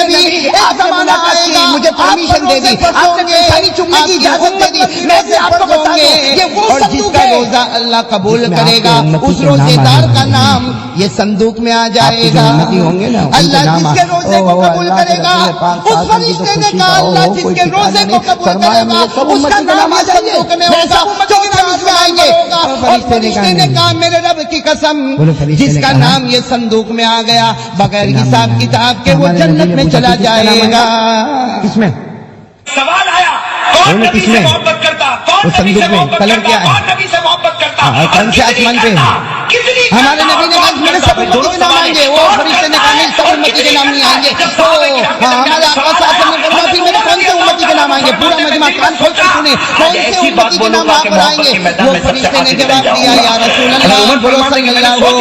نبی ایک زمانہ آئے گا, مجھے پرمیشن دے دی, آپ نے انسانی چمنے کی اجازت دے دی. میں سے آپ کو بتا دوں یہ وہ اور جس کا روزہ اللہ قبول کرے گا اس روزے دار کا نام یہ صندوق میں آ جائے گا. اللہ جس کے روزے کو قبول کرے گا اس فرشتے نے کہا اللہ جس کے روزے کو قبول کرے گا اس کا نام یہ صندوق میں ہوگا. جو فرشتے آئیں گے اور فرشتے نے کہا میرے رب کی قسم جس کا نام یہ صندوق میں آ گیا بغیر حساب کتاب کے وہ جنت میں چلا جائے گا. کس میں سوال آیا کون نبی سے محبت کرتا, کون نبی سے محبت کرتا, کون نبی سے محبت کرتا, کون سے آسمان پہ ہمارے نبی نے کہا میرے سب امتی کے نام آئیں گے. وہ فرشتے نے کہا نہیں سب امتی کے نام نہیں آئیں گے. تو ہمارے آقا صلی اللہ علیہ وسلم نے فرمایا پھر میرے کون سے امتی کے نام آئیں گے. پورا مجمع کان کھول کر سنے کون سے امتی کے نام وہاں پر آئیں گے. وہ فرشتے نے جواب دیا یا رسول اللہ بولو صلی اللہ ہو.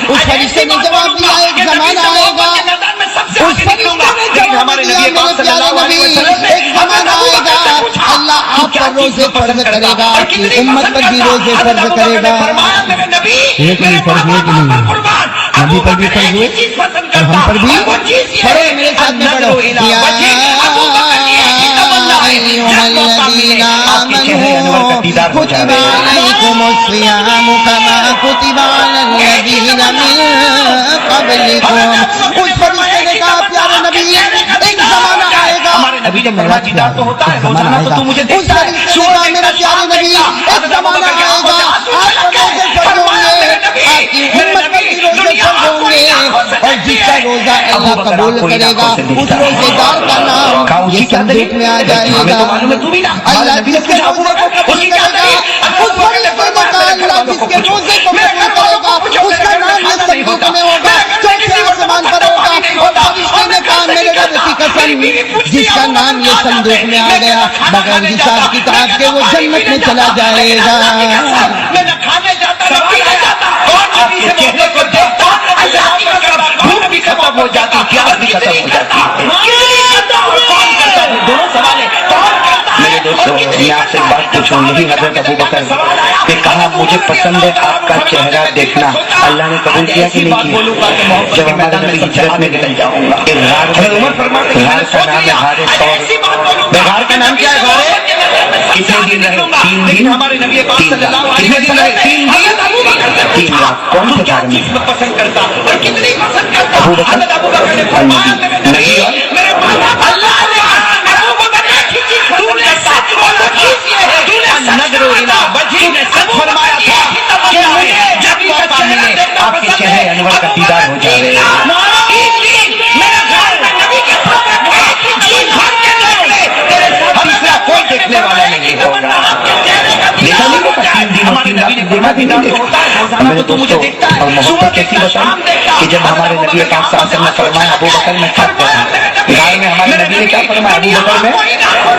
اس فرشتے نے جواب دیا ایک زمانہ آئے گا اس فرشتے نے جواب دیا میرے پیارے نبی ایک زمانہ آئے گا اللہ آپ پر روزے فرض کرے گا امت پر بھی روزے فرض کرے گا. لیکن فرض ہوئے کہ نہیں نبی پر بھی فرض ہوئے اور ہم پر بھی پڑھو میرے ساتھ میں پڑھو یا ایھا الذین آمنوا کتب علیکم الصیام کما کتب علی الذین من قبلکم. اس فرشتے نے کہا پیارے نبی ایک زمانہ آئے گا ہمارے نبی نے فرمایا دیدار تو ہوتا ہے روزانہ تو تم مجھے اس دیکھتا ہے. فرشتے نے کہا میرا پیارے نبی ایک زمانہ آئے گا آپ پر روزے فرض ہوں گے آپ کی امت پر بھی روزے فرض ہوں گے اور جس کا روزہ اللہ قبول کرے گا اس روزے دار کا نام یہ صندوق میں آ جائے گا. اللہ جس کے روزے کو قبول کرے گا اس فرشتے نے کہا اللہ جس کے روزے کو قبول کرے گا اس کا نام یہ صندوق میں ہوگا چوتھے آسمان پر ہوگا. اور فرشتے نے کہا میرے رب کی قسم جس کا نام یہ صندوق میں آ گیا بغیر حساب کتاب کے وہ جنت میں چلا جائے گا. میں نہ کھانے جاتا نہ پینے جاتا کون نبی سے چہرے کو دیکھتا اللہ کی قسم بھوک بھی ختم ہو جاتی پیاس بھی ختم ہو جاتی. کون کرتا ہے دونوں سوال ہے کون کرتا ہے. میرے دوستو میں آپ سے ایک بات پوچھوں یہی حضرت ابوبکر کہ کہا مجھے پسند ہے آپ کا چہرہ دیکھنا اللہ نے قبول کیا کہ نہیں کیا. جب ہمارے نبی ہجرت میں نکل جاؤں گا غار کا نام ہے غار ثور. غار کا نام کیا ہے غار. کتنے دن رہے 3 دن ہمارے نبی پاک صلی اللہ علیہ وسلم کتنے دن رہے 3 رات. کون سے غار میں پسند کرتا اور کتنی پسند کرتا ابوبکر نبی اور اللہ نے فرمایا تھا کہ جب موقع ملے آپ کے چہرے انور کا دیدار ہو جائے. کوئی دیکھنے والا نہیں ہوگا. اور محبت کیسی بتائی کہ جب ہمارے نبی پاک صلی اللہ علیہ وسلم نے فرمایا ابوبکر میں تھک گیا. غار میں ہمارے نبی نے کیا فرمایا ابوبکر میں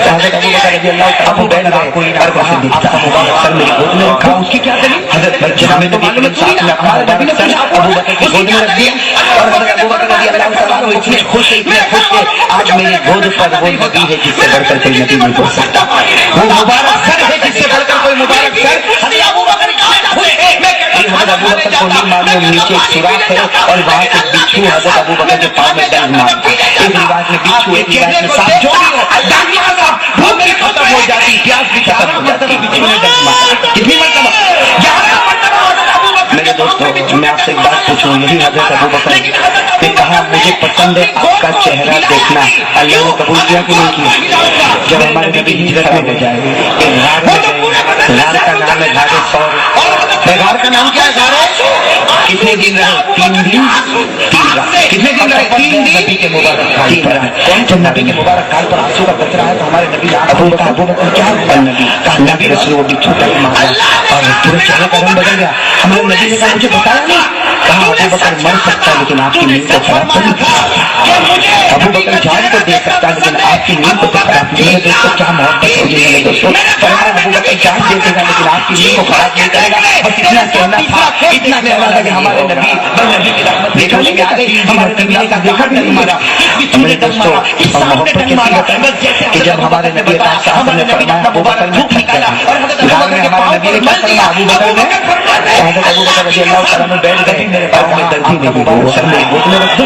حضرت ابوبکر رضی اللہ تعالیٰ عنہ بیٹھ گئے. کوئی ہر کو سے دکھتا مبارک سر میری گود میں رکھا. اس کی کیا دلیل حضرت جناب نبی کریم صاحب نے اپنا مبارک سر ابوبکر کی گود میں رکھ دیا اور حضرت ابوبکر رضی اللہ تعالیٰ عنہ اتنے خوش کہ آج میری گود پر وہ نبی ہے جس سے بڑھ کر کوئی نبی نہیں ہو سکتا. وہ مبارک سر ہے جس سے بڑھ کر کوئی مبارک سر. حضرت ابوبکر کو نہیں معلوم نیچے ایک سوراخ ہے اور وہاں سے بچھو حضرت ابوبکر کے پاؤں میں ڈنگ مارتا. ایک روایت میں بچھو ایک روایت میں سانپ جو بھی ہو بھوک بھی ختم ہو جاتی پیاس بھی ختم ہو جاتی بچھو نے ڈنگ مارا. کتنی مرتبہ میرے دوستوں میں آپ سے ایک بات پوچھوں یہی حضرت ابوبکر کہ کہا مجھے پسند ہے آپ کا چہرہ دیکھنا اللہ نے قبول کیا کہ نہیں کیا. جب ہمارے نبی ہجرت میں ہو جائے غار میں گئے. غار کا نام ہے غار ثور. غار کا نام کیا ہے غار. کتنے دن رہے 3 دن 3 رات. کتنے دن رہے 3 دن نبی کے مبارک 3 رات. کون جب نبی کے مبارک کال پر آنسو کا قطرہ ہے تو ہمارے نبی ابوبکر کیا نبی رسول وہ بچھو تک مارا اور پورے چہرے کا رنگ بدل گیا. ہمارے نبی نے کہا مجھے بتایا نہیں. کہا ابوبکر مر سکتا ہے لیکن آپ کی نیند کو خراب نہیں کر سکتا. ابوبکر جان کو دے سکتا ہے لیکن آپ کی نیند کو خراب نہیں. میرے دوستوں کیا محبت ہوگی میرے دوستوں. ابوبکر جان دے دے گا لیکن آپ کی نیند کو خراب نہیں کرے گا. بس اتنا کہنا تھا کہ ہمارے نبی دیکھا نہیں آ گئی ہمارے نبی نے کہا دیکھا نہیں مارا. میرے دوستوں اور محبت کیسی بتائیں کہ جب ہمارے نبی صاحب نے فرمایا ابوبکر میں تھک گیا. غار میں ہمارے نبی نے کیا فرمایا ابوبکر نے حضرت ابوبکر رضی اللہ تعالیٰ عنہ بیٹھ گئے. میرے پاؤں میں درد ہی نہیں سر میری گود میں رکھ دو.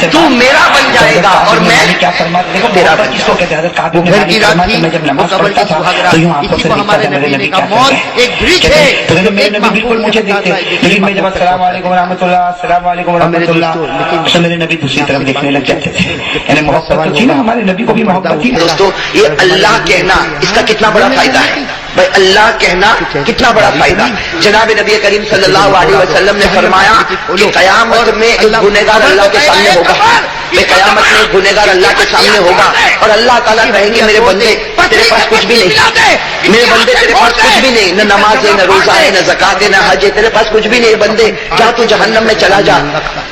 پھر تو میرا بن جائے گا اور میں کیا فرما دیکھو تیرا کس کو کہتے ہیں وہ گھر کی رات تھی، وہ قبر کی سہاگرات، اسی کو ہمارے نبی نے کہا موت ایک برج ہے جو میرے ایک نبی بالکل مجھے دیکھتے لیکن میں جب السلام علیکم ورحمۃ اللہ السلام علیکم ورحمۃ اللہ تو میرے نبی دوسری طرف دیکھنے لگ جاتے تھے. یعنی محبت تو تھی نا، ہمارے نبی کو بھی محبت تھی. دوستو یہ اللہ کہنا اس کا کتنا بڑا فائدہ ہے بھائی، اللہ کہنا کتنا بڑا فائدہ. جناب نبی کریم صلی اللہ علیہ وسلم نے فرمایا کہ قیامت میں ایک گنہگار اللہ کے سامنے ہوگا، قیامت میں ایک گنہگار اللہ کے سامنے ہوگا اور اللہ تعالیٰ کہیں گے میرے بندے تیرے پاس کچھ بھی نہیں، میرے بندے تیرے پاس کچھ بھی نہیں، نہ نماز ہے، نہ روزہ ہے، نہ زکات ہے، نہ حج ہے، تیرے پاس کچھ بھی نہیں. بندے جا تو جہنم میں چلا جا.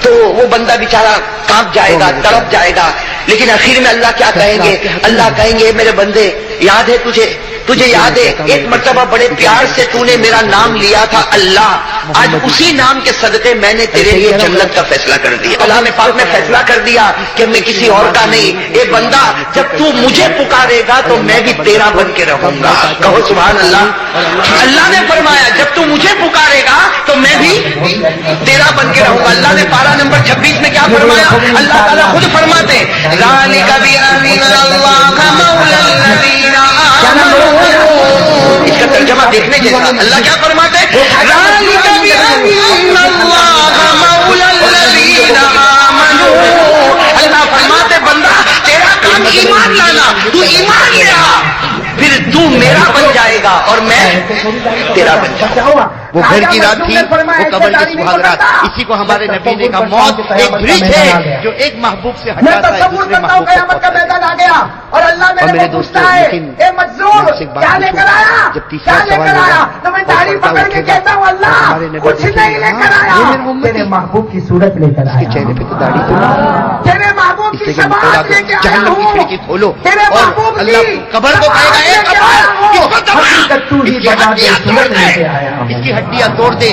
تو وہ بندہ بیچارہ کانپ جائے گا، تڑپ جائے گا. لیکن آخر میں اللہ کیا کہیں گے؟ اللہ کہیں گے میرے بندے یاد ہے تجھے یاد ہے ایک مرتبہ بڑے پیار سے تو نے میرا نام لیا تھا اللہ، آج اسی نام کے صدقے میں نے تیرے لیے جنت کا فیصلہ کر دیا. اللہ نے پاک نے فیصلہ کر دیا کہ میں کسی اور کا نہیں. اے بندہ جب تو مجھے پکارے گا تو میں بھی تیرا بن کے رہوں گا. کہو سبحان اللہ. اللہ نے فرمایا جب تو مجھے پکارے گا تو میں بھی تیرا بن کے رہوں گا. اللہ نے پارہ نمبر 26 میں کیا فرمایا؟ اللہ تعالیٰ خود فرماتے ذالک بأن اللہ مولی الذین آمنوا. اس کا ترجمہ دیکھنے جیسا. اللہ کیا فرماتے ذالک بأن اللہ مولی الذین آمنوا. اللہ فرماتے بندہ تیرا کام ایمان لانا، تو ایمان لے آ، پھر تو میرا بن جائے گا اور میں تیرا بن جاؤں گا. وہ گھر کی رات تھی، وہ قبر کی سہاگرات. اسی کو ہمارے نبی نے کہا موت ایک برج ہے جو ایک محبوب سے میں ہٹاتا ہے تصور دوسرے کرتا ہوں محبوب قیامت کا کو. میدان آ گیا اور اللہ اور میرے میرے کو دوستوں، پوچھتا ہے لیکن اے مجذور میں آپ سے ایک بات کیا لے کر پوچھوں. آیا؟ جب تیسرا کیا لے سوال کر ہوگا، آیا؟ تو میں اور داڑھی پردہ پکڑ کے اٹھے گا، کہتا ہوں اللہ ہمارے نبی کچھ دیکھیں نہیں گے، لے کر ہاں، آیا، یہ میرے امتی تیرے محبوب کی صورت لے کر اس کے آیا، چہرے پہ تو داڑھی تو نہیں. تیرے محبوب اس کی لیے کہ شفاعت لے کے آیا جہنم کی ہوں، کھڑکی کھولو تیرے اور محبوب اللہ کی قبر کو کہے گا اے شفاعت لے کے قبر آیا ہوں. اس کو دبا، حقیقت تو ہی اس کی بتا دے، ہڈیاں توڑ صورت لے کے دے، آیا ہوں. اس کی ہڈیاں توڑ دے.